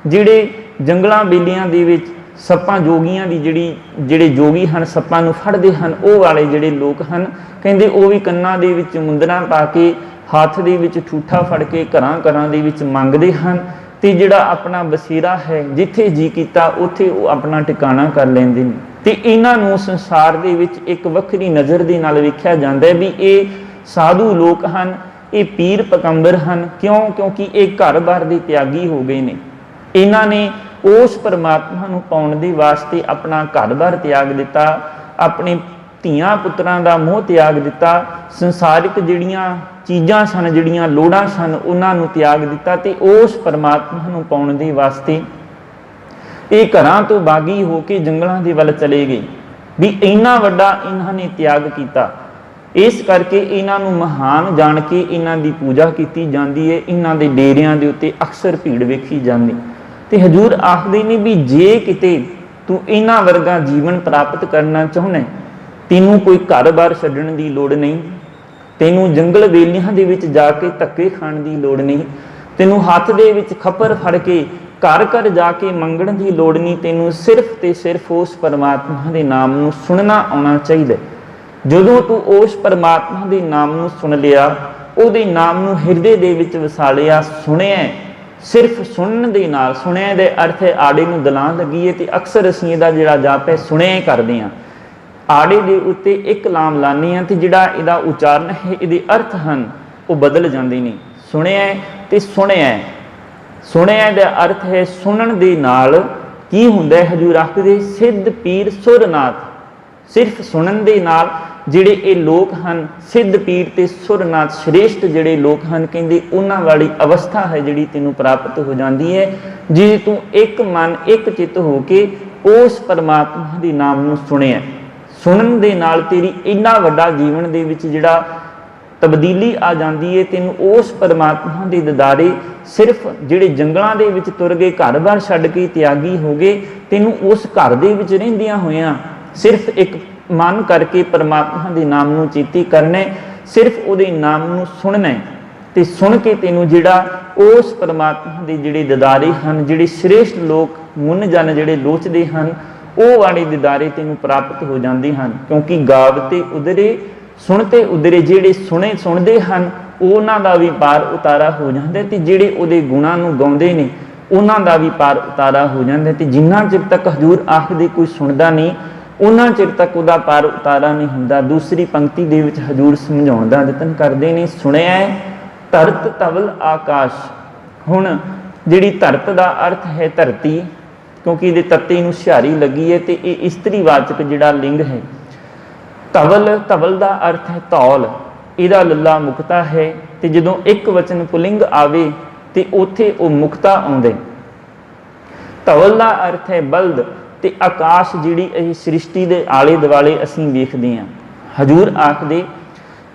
ਜਿਹੜੇ ਜੰਗਲਾਂ ਬੇਲੀਆਂ ਦੇ ਵਿੱਚ ਸੱਪਾਂ ਜੋਗੀਆਂ ਦੀ ਜਿਹੜੇ ਜੋਗੀ ਹਨ ਸੱਪਾਂ ਨੂੰ ਫੜਦੇ ਹਨ, ਉਹ ਵਾਲੇ ਜਿਹੜੇ ਲੋਕ ਹਨ, ਕਹਿੰਦੇ ਉਹ ਵੀ ਕੰਨਾਂ ਦੇ ਵਿੱਚ ਮੁੰਦਰਾਂ ਪਾ ਕੇ, ਹੱਥ ਦੇ ਵਿੱਚ ਠੂਠਾ ਫੜ ਕੇ ਘਰਾਂ ਦੇ ਵਿੱਚ ਮੰਗਦੇ ਹਨ, ਅਤੇ ਜਿਹੜਾ ਆਪਣਾ ਬਸੇਰਾ ਹੈ ਜਿੱਥੇ ਜੀ ਕੀਤਾ ਉੱਥੇ ਉਹ ਆਪਣਾ ਟਿਕਾਣਾ ਕਰ ਲੈਂਦੇ ਨੇ। ਅਤੇ ਇਹਨਾਂ ਨੂੰ ਸੰਸਾਰ ਦੇ ਵਿੱਚ ਇੱਕ ਵੱਖਰੀ ਨਜ਼ਰ ਦੇ ਨਾਲ ਵੇਖਿਆ ਜਾਂਦਾ ਹੈ ਵੀ ਇਹ ਸਾਧੂ ਲੋਕ ਹਨ, ਇਹ ਪੀਰ ਪਕੰਬਰ ਹਨ। ਕਿਉਂਕਿ ਇਹ ਘਰ-ਬਾਰ ਦੇ ਤਿਆਗੀ ਹੋ ਗਏ ਨੇ। ਇਹਨਾਂ ਨੇ ਉਸ ਪਰਮਾਤਮਾ ਨੂੰ ਪਾਉਣ ਦੇ ਵਾਸਤੇ ਆਪਣਾ ਘਰ-ਬਾਰ ਤਿਆਗ ਦਿੱਤਾ, ਆਪਣੇ ਧੀਆਂ ਪੁੱਤਰਾਂ ਦਾ ਮੋਹ ਤਿਆਗ ਦਿੱਤਾ, ਸੰਸਾਰਿਕ ਜਿਹੜੀਆਂ ਚੀਜ਼ਾਂ ਸਨ, ਜਿਹੜੀਆਂ ਲੋੜਾਂ ਸਨ, ਉਹਨਾਂ ਨੂੰ ਤਿਆਗ ਦਿੱਤਾ, ਅਤੇ ਉਸ ਪਰਮਾਤਮਾ ਨੂੰ ਪਾਉਣ ਦੇ ਵਾਸਤੇ ਇਹ ਘਰਾਂ ਤੋਂ ਬਾਗੀ ਹੋ ਕੇ ਜੰਗਲਾਂ ਦੇ ਵੱਲ ਚਲੇ ਗਏ। ਵੀ ਇੰਨਾ ਵੱਡਾ ਇਹਨਾਂ ਨੇ ਤਿਆਗ ਕੀਤਾ, ਇਸ ਕਰਕੇ ਇਹਨਾਂ ਨੂੰ ਮਹਾਨ ਜਾਣ ਕੇ ਇਹਨਾਂ ਦੀ ਪੂਜਾ ਕੀਤੀ ਜਾਂਦੀ ਹੈ। ਇਹਨਾਂ ਦੇ ਡੇਰਿਆਂ ਦੇ ਉੱਤੇ ਅਕਸਰ ਭੀੜ ਵੇਖੀ ਜਾਂਦੀ। ਅਤੇ ਹਜ਼ੂਰ ਆਖਦੇ ਨੇ ਵੀ ਜੇ ਕਿਤੇ ਤੂੰ ਇਹਨਾਂ ਵਰਗਾ ਜੀਵਨ ਪ੍ਰਾਪਤ ਕਰਨਾ ਚਾਹੁੰਦਾ, ਤੈਨੂੰ ਕੋਈ ਘਰ-ਬਾਰ ਛੱਡਣ ਦੀ ਲੋੜ ਨਹੀਂ, ਤੈਨੂੰ ਜੰਗਲ ਵੇਲੀਆਂ ਦੇ ਵਿੱਚ ਜਾ ਕੇ ਧੱਕੇ ਖਾਣ ਦੀ ਲੋੜ ਨਹੀਂ, ਤੈਨੂੰ ਹੱਥ ਦੇ ਵਿੱਚ ਖੱਪਰ ਫੜ ਕੇ ਘਰ ਜਾ ਕੇ ਮੰਗਣ ਦੀ ਲੋੜ ਨਹੀਂ, ਤੈਨੂੰ ਸਿਰਫ ਤੇ ਸਿਰਫ ਉਸ ਪਰਮਾਤਮਾ ਦੇ ਨਾਮ ਨੂੰ ਸੁਣਨਾ ਆਉਣਾ ਚਾਹੀਦਾ। ਜਦੋਂ ਤੂੰ ਉਸ ਪਰਮਾਤਮਾ ਦੇ ਨਾਮ ਨੂੰ ਸੁਣ ਲਿਆ, ਉਹਦੇ ਨਾਮ ਨੂੰ ਹਿਰਦੇ ਦੇ ਵਿੱਚ ਵਸਾ ਲਿਆ, ਸੁਣਿਆ, ਸਿਰਫ ਸੁਣਨ ਦੇ ਨਾਲ, ਸੁਣਿਆ ਦੇ ਅਰਥ ਹੈ ਆੜੇ ਨੂੰ ਦਲਾਂ ਲੱਗੀ ਹੈ, ਅਤੇ ਅਕਸਰ ਅਸੀਂ ਇਹਦਾ ਜਿਹੜਾ ਜਾਪ ਹੈ ਸੁਣਿਆ ਕਰਦੇ ਹਾਂ, ਆੜੇ ਦੇ ਉੱਤੇ ਇੱਕ ਲਾਮ ਲਾਉਂਦੇ ਹਾਂ, ਅਤੇ ਜਿਹੜਾ ਇਹਦਾ ਉਚਾਰਨ ਹੈ, ਇਹਦੇ ਅਰਥ ਹਨ ਉਹ ਬਦਲ ਜਾਂਦੇ ਨੇ। ਸੁਣਿਆ ਅਤੇ ਸੁਣਿਆ, ਸੁਣਿਆ ਦਾ ਅਰਥ ਹੈ ਸੁਣਨ ਦੇ ਨਾਲ ਕੀ ਹੁੰਦਾ ਹੈ। ਹਜ਼ੂਰ ਆਖਦੇ ਸਿੱਧ ਪੀਰ ਸੁਰਨਾਥ, ਸਿਰਫ ਸੁਣਨ ਦੇ ਨਾਲ ਜਿਹੜੇ ਇਹ ਲੋਕ ਹਨ, ਸਿੱਧ ਪੀਰ ਤੇ ਸੁਰਨਾਥ ਸ਼੍ਰੇਸ਼ਟ ਜਿਹੜੇ ਲੋਕ ਹਨ, ਕਹਿੰਦੇ ਉਹਨਾਂ ਵਾਲੀ ਅਵਸਥਾ ਹੈ ਜਿਹੜੀ ਤੈਨੂੰ ਪ੍ਰਾਪਤ ਹੋ ਜਾਂਦੀ ਹੈ ਜੇ ਤੂੰ ਇੱਕ ਮਨ ਇੱਕ ਚਿੱਤ ਹੋ ਕੇ ਉਸ ਪਰਮਾਤਮਾ ਦੇ ਨਾਮ ਨੂੰ ਸੁਣਿਆ। ਸੁਣਨ ਦੇ ਨਾਲ ਤੇਰੀ ਇੰਨਾ ਵੱਡਾ ਜੀਵਨ ਦੇ ਵਿੱਚ ਜਿਹੜਾ ਤਬਦੀਲੀ ਆ ਜਾਂਦੀ ਹੈ, ਤੈਨੂੰ ਉਸ ਪਰਮਾਤਮਾ ਦੇ ਦਿਦਾਰੇ, ਸਿਰਫ ਜਿਹੜੇ ਜੰਗਲਾਂ ਦੇ ਵਿੱਚ ਤੁਰ ਗਏ, ਘਰ-ਬਾਰ ਛੱਡ ਕੇ ਤਿਆਗੀ ਹੋ ਗਏ, ਤੈਨੂੰ ਉਸ ਘਰ ਦੇ ਵਿੱਚ ਰਹਿੰਦਿਆਂ ਹੋਇਆਂ ਸਿਰਫ ਇੱਕ ਮਨ ਕਰਕੇ ਪਰਮਾਤਮਾ ਦੇ ਨਾਮ ਨੂੰ ਚੇਤੇ ਕਰਨਾ, ਸਿਰਫ ਉਹਦੇ ਨਾਮ ਨੂੰ ਸੁਣਨਾ, ਅਤੇ ਸੁਣ ਕੇ ਤੈਨੂੰ ਜਿਹੜਾ ਉਸ ਪਰਮਾਤਮਾ ਦੇ ਜਿਹੜੇ ਦਿਦਾਰੇ ਹਨ, ਜਿਹੜੇ ਸ਼੍ਰੇਸ਼ਟ ਲੋਕ ਮੁੰਨ ਜਨ ਜਿਹੜੇ ਲੋਚਦੇ ਹਨ, ਉਹ ਵਾਲੇ ਦਿਦਾਰੇ ਤੈਨੂੰ ਪ੍ਰਾਪਤ ਹੋ ਜਾਂਦੇ ਹਨ। ਕਿਉਂਕਿ ਗਾਵਤੇ ਉਦਰੇ ਸੁਣਤੇ ਉਦਰੇ, ਜਿਹੜੇ ਸੁਣਦੇ ਹਨ ਉਹਨਾਂ ਦਾ ਵੀ ਪਾਰ ਉਤਾਰਾ ਹੋ ਜਾਂਦਾ, ਅਤੇ ਜਿਹੜੇ ਉਹਦੇ ਗੁਣਾਂ ਨੂੰ ਗਾਉਂਦੇ ਨੇ ਉਹਨਾਂ ਦਾ ਵੀ ਪਾਰ ਉਤਾਰਾ ਹੋ ਜਾਂਦਾ। ਅਤੇ ਜਿੰਨਾ ਚਿਰ ਤੱਕ ਹਜ਼ੂਰ ਆਖਦੇ ਕੋਈ ਸੁਣਦਾ ਨਹੀਂ, ਉਹਨਾਂ ਚਿਰ ਤੱਕ ਉਹਦਾ ਪਾਰ ਉਤਾਰਾ ਨਹੀਂ ਹੁੰਦਾ। ਦੂਸਰੀ ਪੰਕਤੀ ਦੇ ਵਿੱਚ ਹਜ਼ੂਰ ਸਮਝਾਉਣ ਦਾ ਯਤਨ ਕਰਦੇ ਨੇ, ਸੁਣਿਆ ਧਰਤ ਧਵਲ ਆਕਾਸ਼। ਹੁਣ ਜਿਹੜੀ ਧਰਤ ਦਾ ਅਰਥ ਹੈ ਧਰਤੀ, ਕਿਉਂਕਿ ਇਹਦੇ ਤੱਤੇ ਨੂੰ ਹੁਸ਼ਿਆਰੀ ਲੱਗੀ ਹੈ, ਅਤੇ ਇਹ ਇਸਤਰੀਵਾਚਕ ਜਿਹੜਾ ਲਿੰਗ ਹੈ। ਧਵਲ ਦਾ ਅਰਥ ਹੈ ਧੌਲ, ਇਹਦਾ ਲੱਲਾ ਮੁਕਤਾ ਹੈ, ਅਤੇ ਜਦੋਂ ਇੱਕ ਵਚਨ ਪੁਲਿੰਗ ਆਵੇ ਤੇ ਉੱਥੇ ਉਹ ਮੁਕਤਾ ਆਉਂਦੇ। ਧਵਲ ਦਾ ਅਰਥ ਹੈ ਬਲਦ, ਤੇ ਆਕਾਸ਼ ਜਿਹੜੀ ਇਹ ਸ੍ਰਿਸ਼ਟੀ ਦੇ ਆਲੇ ਦੁਆਲੇ ਅਸੀਂ ਵੇਖਦੇ ਹਾਂ। ਹਜ਼ੂਰ ਆਖਦੇ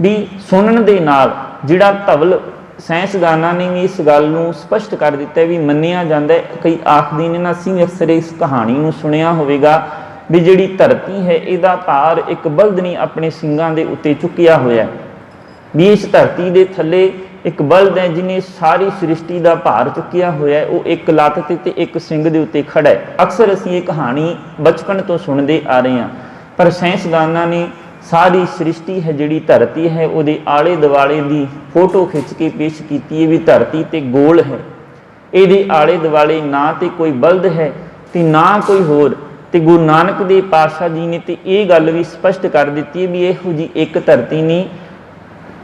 ਵੀ ਸੁਣਨ ਦੇ ਨਾਲ ਜਿਹੜਾ ਧਵਲ, ਸਾਇੰਸਦਾਨਾਂ ਨੇ ਵੀ ਇਸ ਗੱਲ ਨੂੰ ਸਪਸ਼ਟ ਕਰ ਦਿੱਤਾ ਵੀ ਮੰਨਿਆ ਜਾਂਦਾ, ਕਈ ਆਖਦੇ ਨੇ ਨਾ, ਅਸੀਂ ਅਕਸਰ ਇਸ ਕਹਾਣੀ ਨੂੰ ਸੁਣਿਆ ਹੋਵੇਗਾ ਵੀ ਜਿਹੜੀ ਧਰਤੀ ਹੈ ਇਹਦਾ ਭਾਰ ਇੱਕ ਬਲਦ ਨੇ ਆਪਣੇ ਸਿੰਗਾਂ ਦੇ ਉੱਤੇ ਚੁੱਕਿਆ ਹੋਇਆ, ਵੀ ਇਸ ਧਰਤੀ ਦੇ ਥੱਲੇ ਇੱਕ ਬਲਦ ਹੈ ਜਿਹਨੇ ਸਾਰੀ ਸ੍ਰਿਸ਼ਟੀ ਦਾ ਭਾਰ ਚੁੱਕਿਆ ਹੋਇਆ, ਉਹ ਇੱਕ ਲੱਤ ਤੇ ਇੱਕ ਸਿੰਗ ਦੇ ਉੱਤੇ ਖੜਾ ਹੈ। ਅਕਸਰ ਅਸੀਂ ਇਹ ਕਹਾਣੀ ਬਚਪਨ ਤੋਂ ਸੁਣਦੇ ਆ ਰਹੇ ਹਾਂ, ਪਰ ਸਾਇੰਸਦਾਨਾਂ ਨੇ ਸਾਰੀ ਸ੍ਰਿਸ਼ਟੀ ਹੈ ਜਿਹੜੀ ਧਰਤੀ ਹੈ ਉਹਦੇ ਆਲੇ ਦੁਆਲੇ ਦੀ ਫੋਟੋ ਖਿੱਚ ਕੇ ਪੇਸ਼ ਕੀਤੀ ਹੈ ਵੀ ਧਰਤੀ ਤੇ ਗੋਲ ਹੈ, ਇਹਦੇ ਆਲੇ ਦੁਆਲੇ ਨਾ ਤੇ ਕੋਈ ਬਲਦ ਹੈ ਤੇ ਨਾ ਕੋਈ ਹੋਰ। ਤੇ ਗੁਰੂ ਨਾਨਕ ਦੇਵ ਪਾਤਸ਼ਾਹ ਜੀ ਨੇ ਤੇ ਇਹ ਗੱਲ ਵੀ ਸਪਸ਼ਟ ਕਰ ਦਿੱਤੀ ਹੈ ਵੀ ਇਹੋ ਜੀ ਇੱਕ ਧਰਤੀ ਨਹੀਂ,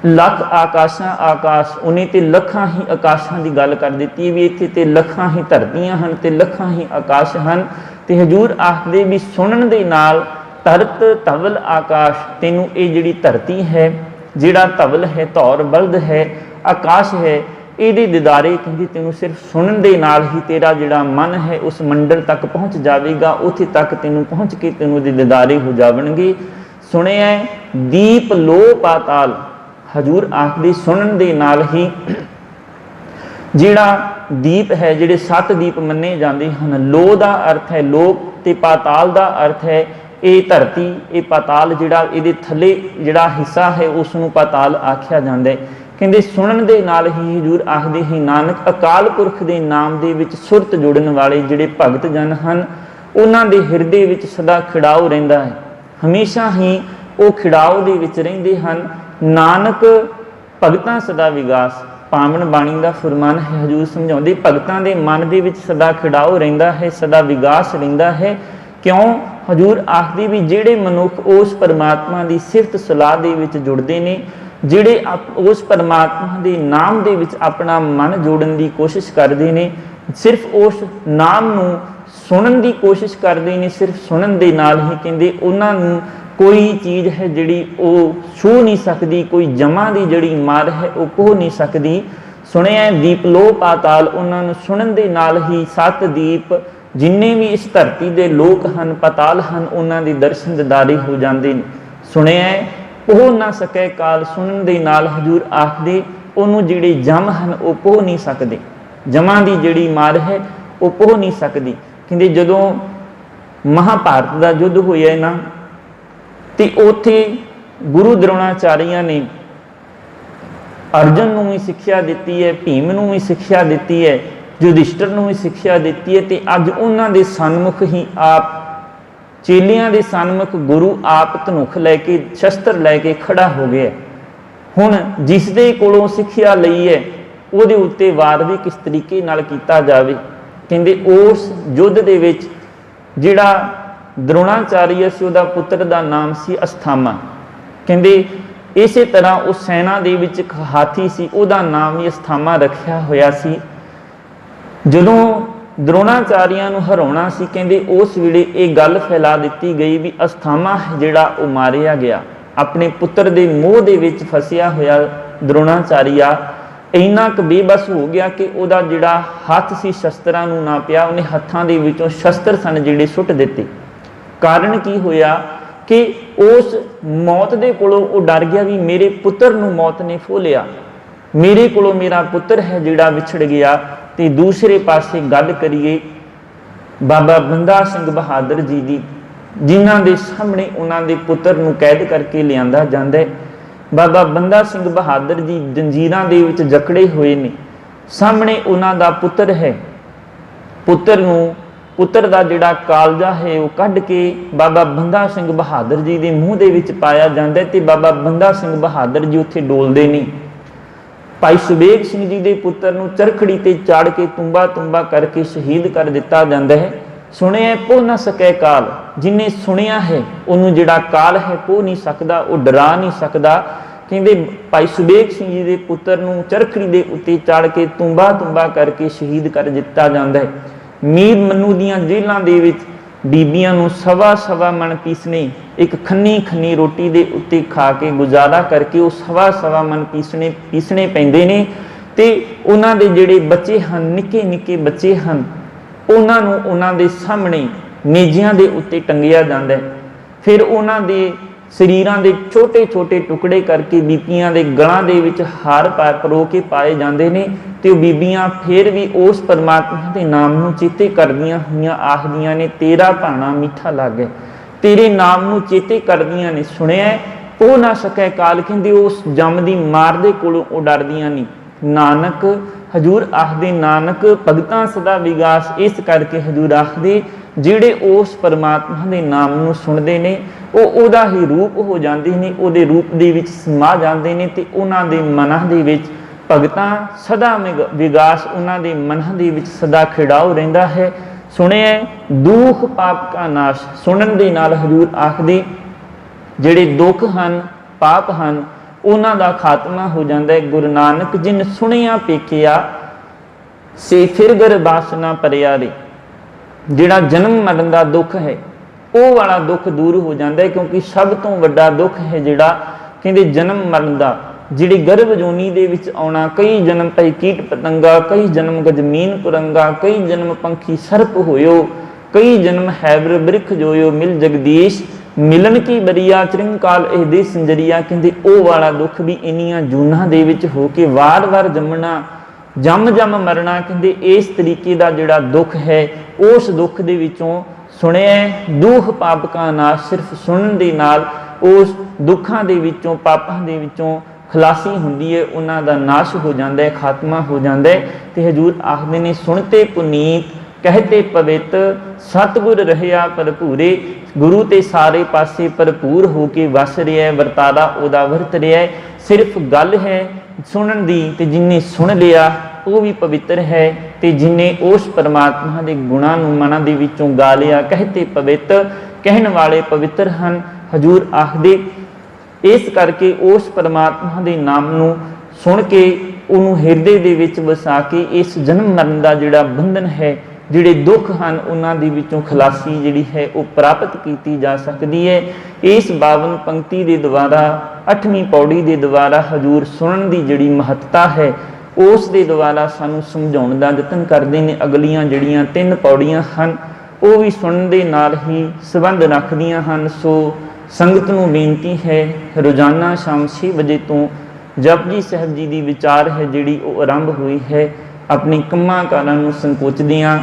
ਲੱਖ ਆਕਾਸ਼ਾਂ ਆਕਾਸ਼, ਉਹਨੇ ਤੇ ਲੱਖਾਂ ਹੀ ਆਕਾਸ਼ਾਂ ਦੀ ਗੱਲ ਕਰ ਦਿੱਤੀ ਹੈ ਵੀ ਇੱਥੇ ਤੇ ਲੱਖਾਂ ਹੀ ਧਰਤੀਆਂ ਹਨ ਤੇ ਲੱਖਾਂ ਹੀ ਆਕਾਸ਼ ਹਨ। ਤੇ ਹਜ਼ੂਰ ਆਖਦੇ ਵੀ ਸੁਣਨ ਦੇ ਨਾਲ ਧਰਤ ਧਵਲ ਆਕਾਸ਼, ਤੈਨੂੰ ਇਹ ਜਿਹੜੀ ਧਰਤੀ ਹੈ, ਜਿਹੜਾ ਧਵਲ ਹੈ ਧੌਰ ਬਲਦ ਹੈ, आकाश है, ਇਹਦੇ ਦਿਦਾਰੇ ਕਹਿੰਦੇ ਤੈਨੂੰ ਸਿਰਫ ਸੁਣਨ ਦੇ ਨਾਲ ਹੀ ਤੇਰਾ ਜਿਹੜਾ ਮਨ ਹੈ ਉਸ ਮੰਡਲ ਤੱਕ ਪਹੁੰਚ ਜਾਵੇਗਾ, ਉੱਥੇ ਤੱਕ ਤੈਨੂੰ ਪਹੁੰਚ ਕੇ ਤੈਨੂੰ ਦੇ ਦਿਦਾਰੇ ਹੋ ਜਾਵਣਗੇ। ਸੁਣਿਆ ਦੀਪ ਲੋ ਪਾਤਾਲ, ਹਜੂਰ ਆਖਦੇ ਸੁਣਨ ਦੇ ਨਾਲ ਹੀ ਜਿਹੜਾ ਦੀਪ ਹੈ, ਜਿਹੜੇ 7 ਦੀਪ ਮੰਨੇ ਜਾਂਦੇ ਹਨ। ਲੋ ਦਾ ਅਰਥ ਹੈ ਲੋਕ ਤੇ ਪਾਤਾਲ ਦਾ ਅਰਥ ਹੈ ਇਹ ਧਰਤੀ, ਇਹ ਪਾਤਾਲ ਜਿਹੜਾ ਇਹਦੇ ਥੱਲੇ ਜਿਹੜਾ ਹਿੱਸਾ ਹੈ ਉਸ ਨੂੰ ਪਾਤਾਲ ਆਖਿਆ ਜਾਂਦਾ ਹੈ। ਕਹਿੰਦੇ ਸੁਣਨ ਦੇ ਨਾਲ ਹੀ ਹਜ਼ੂਰ ਆਖਦੇ ਹੀ ਨਾਨਕ ਅਕਾਲ ਪੁਰਖ ਦੇ ਨਾਮ ਦੇ ਵਿੱਚ ਸੁਰਤ ਜੋੜਨ ਵਾਲੇ ਜਿਹੜੇ ਭਗਤ ਜਨ ਹਨ ਉਹਨਾਂ ਦੇ ਹਿਰਦੇ ਵਿੱਚ ਸਦਾ ਖਿੜਾਓ ਰਹਿੰਦਾ ਹੈ, ਹਮੇਸ਼ਾ ਹੀ ਉਹ ਖਿੜਾਓ ਦੇ ਵਿੱਚ ਰਹਿੰਦੇ ਹਨ। ਨਾਨਕ ਭਗਤਾਂ ਸਦਾ ਵਿਗਾਸ, ਪਾਵਨ ਬਾਣੀ ਦਾ ਫਰਮਾਨ ਹੈ, ਹਜ਼ੂਰ ਸਮਝਾਉਂਦੇ ਭਗਤਾਂ ਦੇ ਮਨ ਦੇ ਵਿੱਚ ਸਦਾ ਖਿੜਾਓ ਰਹਿੰਦਾ ਹੈ, ਸਦਾ ਵਿਗਾਸ ਰਹਿੰਦਾ ਹੈ। ਕਿਉਂ? ਹਜ਼ੂਰ ਆਖਦੇ ਵੀ ਜਿਹੜੇ ਮਨੁੱਖ ਉਸ ਪਰਮਾਤਮਾ ਦੀ ਸਿਫਤ ਸਲਾਹ ਦੇ ਵਿੱਚ ਜੁੜਦੇ ਨੇ, ਜਿਹੜੇ ਉਸ ਪਰਮਾਤਮਾ ਦੇ ਨਾਮ ਦੇ ਵਿੱਚ ਆਪਣਾ ਮਨ ਜੋੜਨ ਦੀ ਕੋਸ਼ਿਸ਼ ਕਰਦੇ ਨੇ, ਸਿਰਫ ਉਸ ਨਾਮ ਨੂੰ ਸੁਣਨ ਦੀ ਕੋਸ਼ਿਸ਼ ਕਰਦੇ ਨੇ, ਸਿਰਫ ਸੁਣਨ ਦੇ ਨਾਲ ਹੀ ਕਹਿੰਦੇ ਉਹਨਾਂ ਨੂੰ ਕੋਈ ਚੀਜ਼ ਹੈ ਜਿਹੜੀ ਉਹ ਛੂਹ ਨਹੀਂ ਸਕਦੀ, ਕੋਈ ਜਮਾਂ ਦੀ ਜਿਹੜੀ ਮਾਰ ਹੈ ਉਹ ਕੋਹ ਨਹੀਂ ਸਕਦੀ। ਸੁਣਿਆ ਦੀਪ ਲੋ ਪਾਤਾਲ, ਉਹਨਾਂ ਨੂੰ ਸੁਣਨ ਦੇ ਨਾਲ ਹੀ 7 ਦੀਪ ਜਿੰਨੇ ਵੀ ਇਸ ਧਰਤੀ ਦੇ ਲੋਕ ਹਨ, ਪਾਤਾਲ ਹਨ, ਉਹਨਾਂ ਦੇ ਦਰਸ਼ਨ ਦਿਦਾਰੇ ਹੋ ਜਾਂਦੇ ਨੇ। ਸੁਣਿਆ ਪੋਹ ਨਾ ਸਕੇ ਕਾਲ, ਸੁਣਨ ਦੇ ਨਾਲ ਹਜ਼ੂਰ ਆਖਦੇ ਉਹਨੂੰ ਜਿਹੜੇ ਜਮ ਹਨ ਉਹ ਪੋਹ ਨਹੀਂ ਸਕਦੇ, ਜਮਾਂ ਦੀ ਜਿਹੜੀ ਮਾਰ ਹੈ ਉਹ ਪੋਹ ਨਹੀਂ ਸਕਦੀ। ਕਹਿੰਦੇ ਜਦੋਂ ਮਹਾਭਾਰਤ ਦਾ ਯੁੱਧ ਹੋਇਆ ਨਾ ਤੇ ਉੱਥੇ ਗੁਰੂ ਦਰੋਣਾਚਾਰੀਆਂ ਨੇ ਅਰਜਨ ਨੂੰ ਵੀ ਸਿੱਖਿਆ ਦਿੱਤੀ ਹੈ, ਭੀਮ ਨੂੰ ਵੀ ਸਿੱਖਿਆ ਦਿੱਤੀ ਹੈ, ਯੁਧਿਸ਼ਟਰ ਨੂੰ ਵੀ ਸਿੱਖਿਆ ਦਿੱਤੀ ਹੈ, ਤੇ ਅੱਜ ਉਹਨਾਂ ਦੇ ਸਨਮੁਖ ਹੀ ਆਪ ਚੇਲਿਆਂ ਦੇ ਸਨਮੁਖ ਗੁਰੂ ਆਪ ਧਨੁਖ ਲੈ ਕੇ ਸ਼ਸਤਰ ਲੈ ਕੇ ਖੜਾ ਹੋ ਗਿਆ। ਹੁਣ ਜਿਸ ਦੇ ਕੋਲੋਂ ਸਿੱਖਿਆ ਲਈ ਹੈ ਉਹਦੇ ਉੱਤੇ ਵਾਰ ਵੀ ਕਿਸ ਤਰੀਕੇ ਨਾਲ ਕੀਤਾ ਜਾਵੇ। ਕਹਿੰਦੇ ਉਸ ਯੁੱਧ ਦੇ ਵਿੱਚ ਜਿਹੜਾ ਦਰੋਣਾਚਾਰੀਆ ਸੀ ਉਹਦਾ ਪੁੱਤਰ ਦਾ ਨਾਮ ਸੀ ਅਸਥਾਮਾ। ਕਹਿੰਦੇ ਇਸੇ ਤਰ੍ਹਾਂ ਉਸ ਸੈਨਾ ਦੇ ਵਿੱਚ ਇੱਕ ਹਾਥੀ ਸੀ, ਉਹਦਾ ਨਾਮ ਵੀ ਅਸਥਾਮਾ ਰੱਖਿਆ ਹੋਇਆ ਸੀ। ਜਦੋਂ ਦਰੋਣਾਚਾਰੀਆਂ ਨੂੰ ਹਰਾਉਣਾ ਸੀ, ਕਹਿੰਦੇ ਉਸ ਵੇਲੇ ਇਹ ਗੱਲ ਫੈਲਾ ਦਿੱਤੀ ਗਈ ਵੀ ਅਸਥਾਮਾ ਜਿਹੜਾ ਉਹ ਮਾਰਿਆ ਗਿਆ। ਆਪਣੇ ਪੁੱਤਰ ਦੇ ਮੋਹ ਦੇ ਵਿੱਚ ਫਸਿਆ ਹੋਇਆ ਦਰੋਣਾਚਾਰੀਆ ਇੰਨਾ ਕੁ ਬੇਬਸ ਹੋ ਗਿਆ ਕਿ ਉਹਦਾ ਜਿਹੜਾ ਹੱਥ ਸੀ ਸ਼ਸਤਰਾਂ ਨੂੰ ਨਾ ਪਿਆ, ਉਹਨੇ ਹੱਥਾਂ ਦੇ ਵਿੱਚੋਂ ਸ਼ਸਤਰ ਸਨ ਜਿਹੜੇ ਸੁੱਟ ਦਿੱਤੇ। ਕਾਰਨ ਕੀ ਹੋਇਆ ਕਿ ਉਸ ਮੌਤ ਦੇ ਕੋਲੋਂ ਉਹ ਡਰ ਗਿਆ ਵੀ ਮੇਰੇ ਪੁੱਤਰ ਨੂੰ ਮੌਤ ਨੇ ਫੋਹ ਲਿਆ, ਮੇਰੇ ਕੋਲੋਂ ਮੇਰਾ ਪੁੱਤਰ ਹੈ ਜਿਹੜਾ ਵਿਛੜ ਗਿਆ। ਤੇ ਦੂਸਰੇ ਪਾਸੇ ਗੱਲ ਕਰੀਏ ਬਾਬਾ ਬੰਦਾ ਸਿੰਘ ਬਹਾਦਰ ਜੀ ਦੀ, ਜਿਨ੍ਹਾਂ ਦੇ ਸਾਹਮਣੇ ਉਹਨਾਂ ਦੇ ਪੁੱਤਰ ਨੂੰ ਕੈਦ ਕਰਕੇ ਲਿਆਂਦਾ ਜਾਂਦਾ ਹੈ। ਬਾਬਾ ਬੰਦਾ ਸਿੰਘ ਬਹਾਦਰ ਜੀ ਜੰਜੀਰਾਂ ਦੇ ਵਿੱਚ ਜਕੜੇ ਹੋਏ ਨੇ, ਸਾਹਮਣੇ ਉਹਨਾਂ ਦਾ ਪੁੱਤਰ ਹੈ। ਪੁੱਤਰ ਦਾ ਜਿਹੜਾ ਕਾਲਜਾ ਹੈ ਉਹ ਕੱਢ ਕੇ ਬਾਬਾ ਬੰਦਾ ਸਿੰਘ ਬਹਾਦਰ ਜੀ ਦੇ ਮੂੰਹ ਦੇ ਵਿੱਚ ਪਾਇਆ ਜਾਂਦਾ ਤੇ ਬਾਬਾ ਬੰਦਾ ਸਿੰਘ ਬਹਾਦਰ ਜੀ ਉੱਥੇ ਡੋਲਦੇ ਨਹੀਂ। ਭਾਈ ਸੁਬੇਗ ਸਿੰਘ ਜੀ ਦੇ ਪੁੱਤਰ ਨੂੰ ਚਰਖੜੀ ਤੇ ਚਾੜ ਕੇ ਤੁੰਬਾ ਕਰਕੇ ਸ਼ਹੀਦ ਕਰ ਦਿੱਤਾ ਜਾਂਦਾ ਹੈ। ਸੁਣਿਆ ਪੋਹ ਨਾ ਸਕੇ ਕਾਲ, ਜਿਹਨੇ ਸੁਣਿਆ ਹੈ ਉਹਨੂੰ ਜਿਹੜਾ ਕਾਲ ਹੈ ਪੋਹ ਨਹੀਂ ਸਕਦਾ, ਉਹ ਡਰਾ ਨਹੀਂ ਸਕਦਾ। ਕਹਿੰਦੇ ਭਾਈ ਸੁਬੇਗ ਸਿੰਘ ਜੀ ਦੇ ਪੁੱਤਰ ਨੂੰ ਚਰਖੜੀ ਦੇ ਉੱਤੇ ਚਾੜ ਕੇ ਤੁੰਬਾ ਕਰਕੇ ਸ਼ਹੀਦ ਕਰ ਦਿੱਤਾ ਜਾਂਦਾ ਹੈ। ਮੀਰ ਮਨੂੰ ਦੀਆਂ ਜੇਲ੍ਹਾਂ ਦੇ ਵਿੱਚ ਬੀਬੀਆਂ ਨੂੰ ਸਵਾ ਮਣ ਪੀਸਣੇ, ਇੱਕ ਖੰਨੀ ਰੋਟੀ ਦੇ ਉੱਤੇ ਖਾ ਕੇ ਗੁਜ਼ਾਰਾ ਕਰਕੇ ਉਹ ਸਵਾ ਮਣ ਪੀਸਣੇ ਪੈਂਦੇ ਨੇ। ਤੇ ਉਹਨਾਂ ਦੇ ਜਿਹੜੇ ਬੱਚੇ ਹਨ, ਨਿੱਕੇ ਬੱਚੇ ਹਨ, ਉਹਨਾਂ ਨੂੰ ਉਹਨਾਂ ਦੇ ਸਾਹਮਣੇ ਨੇਜਿਆਂ ਦੇ ਉੱਤੇ ਟੰਗਿਆ ਜਾਂਦਾ ਹੈ। ਫਿਰ ਉਹਨਾਂ ਦੇ ਸਰੀਰਾਂ ਦੇ ਛੋਟੇ ਟੁਕੜੇ ਕਰਕੇ ਬੀਬੀਆਂ ਦੇ ਗਲਾਂ ਦੇ ਵਿੱਚ ਹਾਰ ਪਰੋ ਕੇ ਪਾਏ ਜਾਂਦੇ ਨੇ। ਤੇ ਉਹ ਬੀਬੀਆਂ ਫਿਰ ਵੀ ਉਸ ਪਰਮਾਤਮਾ ਦੇ ਨਾਮ ਨੂੰ ਚੇਤੇ ਕਰਦੀਆਂ ਹੋਈਆਂ ਆਖਦੀਆਂ ਨੇ ਤੇਰਾ ਭਾਣਾ ਮਿੱਠਾ ਲੱਗੇ, ਤੇਰੇ ਨਾਮ ਨੂੰ ਚੇਤੇ ਕਰਦੀਆਂ ਨੇ। ਸੁਣਿਆ ਪੋਹ ਨਾ ਸਕੇ ਕਾਲ, ਕਹਿੰਦੇ ਉਸ ਜੰਮ ਦੀ ਮਾਰ ਦੇ ਕੋਲੋਂ ਉਹ ਡਰਦੀਆਂ ਨਹੀਂ। ਨਾਨਕ ਹਜ਼ੂਰ ਆਖਦੇ ਨਾਨਕ ਭਗਤਾਂ ਸਦਾ ਵਿਗਾਸ, ਇਸ ਕਰਕੇ ਹਜ਼ੂਰ ਆਖਦੇ ਜਿਹੜੇ ਉਸ ਪਰਮਾਤਮਾ ਦੇ ਨਾਮ ਨੂੰ ਸੁਣਦੇ ਨੇ ਉਹ ਉਹਦਾ ਹੀ ਰੂਪ ਹੋ ਜਾਂਦੇ ਨੇ, ਉਹਦੇ ਰੂਪ ਦੇ ਵਿੱਚ ਸਮਾ ਜਾਂਦੇ ਨੇ ਤੇ ਉਹਨਾਂ ਦੇ ਮਨਾਂ ਦੇ ਵਿੱਚ ਭਗਤਾਂ ਸਦਾ ਵਿਗਾਸ, ਉਹਨਾਂ ਦੇ ਮਨਾਂ ਦੇ ਵਿੱਚ ਸਦਾ ਖਿੜਾਓ ਰਹਿੰਦਾ ਹੈ। ਸੁਣਿਆ ਦੁੱਖ ਪਾਪ ਕਾ ਨਾਸ਼, ਸੁਣਨ ਦੇ ਨਾਲ ਹਜ਼ੂਰ ਆਖਦੇ ਜਿਹੜੇ ਦੁੱਖ ਹਨ ਪਾਪ ਹਨ ਉਹਨਾਂ ਦਾ ਖਾਤਮਾ ਹੋ ਜਾਂਦਾ ਹੈ। ਗੁਰੂ ਨਾਨਕ ਜਿਨ ਸੁਣਿਆ ਪੇਖਿਆ ਸੇ ਫਿਰ ਗਰਬਾਸ ਨਾ ਭਰਿਆ ਰੇ, ਜਿਹੜਾ ਜਨਮ ਮਰਨ ਦਾ ਦੁੱਖ ਹੈ ਉਹ ਵਾਲਾ ਦੁੱਖ ਦੂਰ ਹੋ ਜਾਂਦਾ ਹੈ। ਕਿਉਂਕਿ ਸਭ ਤੋਂ ਵੱਡਾ ਦੁੱਖ ਹੈ ਜਿਹੜਾ ਕਹਿੰਦੇ ਜਨਮ ਮਰਨ ਦਾ, ਜਿਹੜੇ ਗਰਭ ਜੋਨੀ ਦੇ ਵਿੱਚ ਆਉਣਾ, ਕਈ ਜਨਮ ਪਈ ਕੀਟ ਪਤੰਗਾ, ਕਈ ਜਨਮ ਗਜਮੀਨ ਕੁਰੰਗਾ, ਕਈ ਜਨਮ ਪੰਖੀ ਸਰਪ ਹੋਇਓ, ਕਈ ਜਨਮ ਹੈਬਰ ਬ੍ਰਿਖ ਜੋਇਓ, ਮਿਲ ਜਗਦੀਸ਼ ਮਿਲਣ ਕੀ ਬਰੀਆ, ਚਰਿੰਕਾਲ ਇਹ ਦੇ ਸੰਜਰੀਆ। ਕਹਿੰਦੇ ਉਹ ਵਾਲਾ ਦੁੱਖ ਵੀ ਇੰਨੀਆਂ ਜੂਨਾਂ ਦੇ ਵਿੱਚ ਹੋ ਕੇ ਵਾਰ-ਵਾਰ ਜੰਮਣਾ, ਜੰਮ ਮਰਨਾ। ਕਹਿੰਦੇ ਇਸ ਤਰੀਕੇ ਦਾ ਜਿਹੜਾ ਦੁੱਖ ਹੈ, ਉਸ ਦੁੱਖ ਦੇ ਵਿੱਚੋਂ ਸੁਣਿਆ ਦੁਖ ਪਾਪ ਕਾ ਨਾਸ਼, ਸਿਰਫ ਸੁਣਨ ਦੇ ਨਾਲ ਉਸ ਦੁੱਖਾਂ ਦੇ ਵਿੱਚੋਂ, ਪਾਪਾਂ ਦੇ ਵਿੱਚੋਂ ਖਲਾਸੀ ਹੁੰਦੀ ਹੈ, ਉਹਨਾਂ ਦਾ ਨਾਸ਼ ਹੋ ਜਾਂਦਾ ਹੈ, ਖਾਤਮਾ ਹੋ ਜਾਂਦਾ ਹੈ। ਤੇ ਹਜ਼ੂਰ ਆਖਦੇ ਨੇ ਸੁਣਤੇ ਪੁਨੀਤ ਕਹਤੇ ਪਵਿੱਤ, ਸਤਿਗੁਰ ਰਹਿਆ ਭਰਪੂਰੇ। ਗੁਰੂ ਤੇ ਸਾਰੇ ਪਾਸੇ ਭਰਪੂਰ ਹੋ ਕੇ ਵਸ ਰਿਹਾ, ਵਰਤਾਰਾ ਉਹਦਾ ਵਰਤ ਰਿਹਾ। ਸਿਰਫ ਗੱਲ ਹੈ ਸੁਣਨ ਦੀ, ਤੇ ਜਿਨੇ ਸੁਣ ਲਿਆ ਉਹ ਵੀ ਪਵਿੱਤਰ ਹੈ, ਤੇ ਜਿਨੇ ਉਸ ਪਰਮਾਤਮਾ ਦੇ ਗੁਣਾਂ ਨੂੰ ਮਨਾਂ ਦੇ ਵਿੱਚੋਂ ਗਾ ਲਿਆ। ਕਹਤੇ ਪਵਿੱਤ, ਕਹਿਣ ਵਾਲੇ ਪਵਿੱਤਰ ਹਨ। ਹਜ਼ੂਰ ਆਖਦੇ ਇਸ ਕਰਕੇ ਉਸ ਪਰਮਾਤਮਾ ਦੇ ਨਾਮ ਨੂੰ ਸੁਣ ਕੇ ਉਹਨੂੰ ਹਿਰਦੇ ਦੇ ਵਿੱਚ ਵਸਾ ਕੇ ਇਸ ਜਨਮ ਮਰਨ ਦਾ ਜਿਹੜਾ ਬੰਧਨ ਹੈ, ਜਿਹੜੇ ਦੁੱਖ ਹਨ, ਉਹਨਾਂ ਦੇ ਵਿੱਚੋਂ ਖਲਾਸੀ ਜਿਹੜੀ ਹੈ ਉਹ ਪ੍ਰਾਪਤ ਕੀਤੀ ਜਾ ਸਕਦੀ ਹੈ। ਇਸ 52 ਪੰਕਤੀ ਦੇ ਦੁਆਰਾ, 8ਵੀਂ ਪੌੜੀ ਦੇ ਦੁਆਰਾ ਹਜ਼ੂਰ ਸੁਣਨ ਦੀ ਜਿਹੜੀ ਮਹੱਤਤਾ ਹੈ ਉਸ ਦੇ ਦੁਆਰਾ ਸਾਨੂੰ ਸਮਝਾਉਣ ਦਾ ਯਤਨ ਕਰਦੇ ਨੇ। ਅਗਲੀਆਂ ਜਿਹੜੀਆਂ 3 ਪੌੜੀਆਂ ਹਨ ਉਹ ਵੀ ਸੁਣਨ ਦੇ ਨਾਲ ਹੀ ਸੰਬੰਧ ਰੱਖਦੀਆਂ ਹਨ। ਸੋ ਸੰਗਤ ਨੂੰ ਬੇਨਤੀ ਹੈ, ਰੋਜ਼ਾਨਾ ਸ਼ਾਮ 6 ਵਜੇ ਤੋਂ ਜਪਜੀ ਸਾਹਿਬ ਜੀ ਦੀ ਵਿਚਾਰ ਹੈ ਜਿਹੜੀ ਉਹ ਆਰੰਭ ਹੋਈ ਹੈ। ਆਪਣੇ ਕੰਮਾਂ ਕਾਰਾਂ ਨੂੰ ਸੰਕੋਚਦਿਆਂ,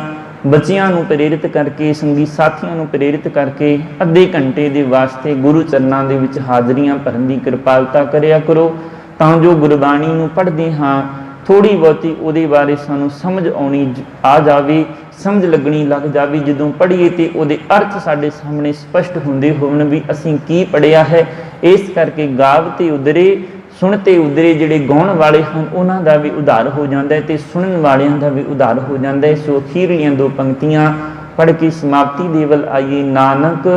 ਬੱਚਿਆਂ ਨੂੰ ਪ੍ਰੇਰਿਤ ਕਰਕੇ, ਸੰਗੀ ਸਾਥੀਆਂ ਨੂੰ ਪ੍ਰੇਰਿਤ ਕਰਕੇ ਅੱਧੇ ਘੰਟੇ ਦੇ ਵਾਸਤੇ ਗੁਰੂ ਚਰਨਾਂ ਦੇ ਵਿੱਚ ਹਾਜ਼ਰੀਆਂ ਭਰਨ ਦੀ ਕਿਰਪਾਲਤਾ ਕਰਿਆ ਕਰੋ, ਤਾਂ ਜੋ ਗੁਰਬਾਣੀ ਨੂੰ ਪੜ੍ਹਦੇ ਹਾਂ ਥੋੜ੍ਹੀ ਬਹੁਤੀ ਉਹਦੇ ਬਾਰੇ ਸਾਨੂੰ ਸਮਝ ਆਉਣੀ ਆ ਜਾਵੇ, ਸਮਝ ਲੱਗਣੀ ਲੱਗ ਜਾਵੇ। ਜਦੋਂ ਪੜ੍ਹੀਏ ਤੇ ਉਹਦੇ ਅਰਥ ਸਾਡੇ ਸਾਹਮਣੇ ਸਪਸ਼ਟ ਹੁੰਦੇ ਹੋਣ ਵੀ ਅਸੀਂ ਕੀ ਪੜ੍ਹਿਆ ਹੈ। ਇਸ ਕਰਕੇ ਗਾਵ ਤੇ ਉਦਰੇ, ਸੁਣ ਤੇ ਉਦਰੇ, ਜਿਹੜੇ ਗਾਉਣ ਵਾਲੇ ਹਨ ਉਹਨਾਂ ਦਾ ਵੀ ਉਧਾਰ ਹੋ ਜਾਂਦਾ ਹੈ ਤੇ ਸੁਣਨ ਵਾਲਿਆਂ ਦਾ ਵੀ ਉਧਾਰ ਹੋ ਜਾਂਦਾ ਹੈ। ਸੋ ਅਖੀਰਲੀਆਂ 2 ਪੰਕਤੀਆਂ ਪੜ੍ਹ ਕੇ ਸਮਾਪਤੀ ਦੇ ਵੱਲ ਆਈਏ। ਨਾਨਕ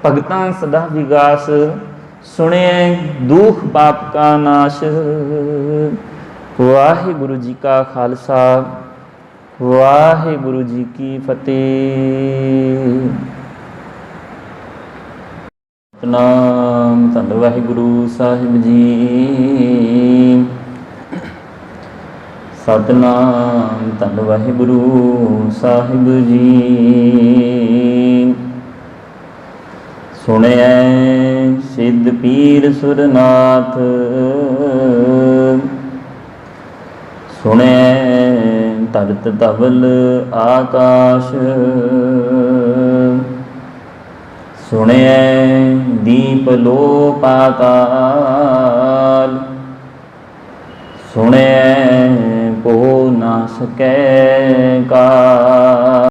ਭਗਤਾਂ ਸਦਾ ਵਿਗਾਸ, ਸੁਣਿਐ ਦੁਖ ਪਾਪ ਕਾ ਨਾਸ਼। ਵਾਹਿਗੁਰੂ ਜੀ ਕਾ ਖਾਲਸਾ, ਵਾਹਿਗੁਰੂ ਜੀ ਕੀ ਫਤਿਹ। ਸਤਿਨਾਮ ਧੰਨ ਵਾਹਿਗੁਰੂ ਸਾਹਿਬ ਜੀ। ਸਤਿਨਾਮ ਧੰਨ ਵਾਹਿਗੁਰੂ ਸਾਹਿਬ ਜੀ। ਸੁਣਿਐ ਸਿੱਧ ਪੀਰ ਸੁਰਨਾਥ, ਸੁਣਿਐ ਧਰਤ ਧਵਲ ਆਕਾਸ਼, ਸੁਣਿਐ ਦੀਪ ਲੋ ਪਾਤਾਲ, ਸੁਣਿਐ ਪੋ ਨਾ ਸਕੈ ਕਾ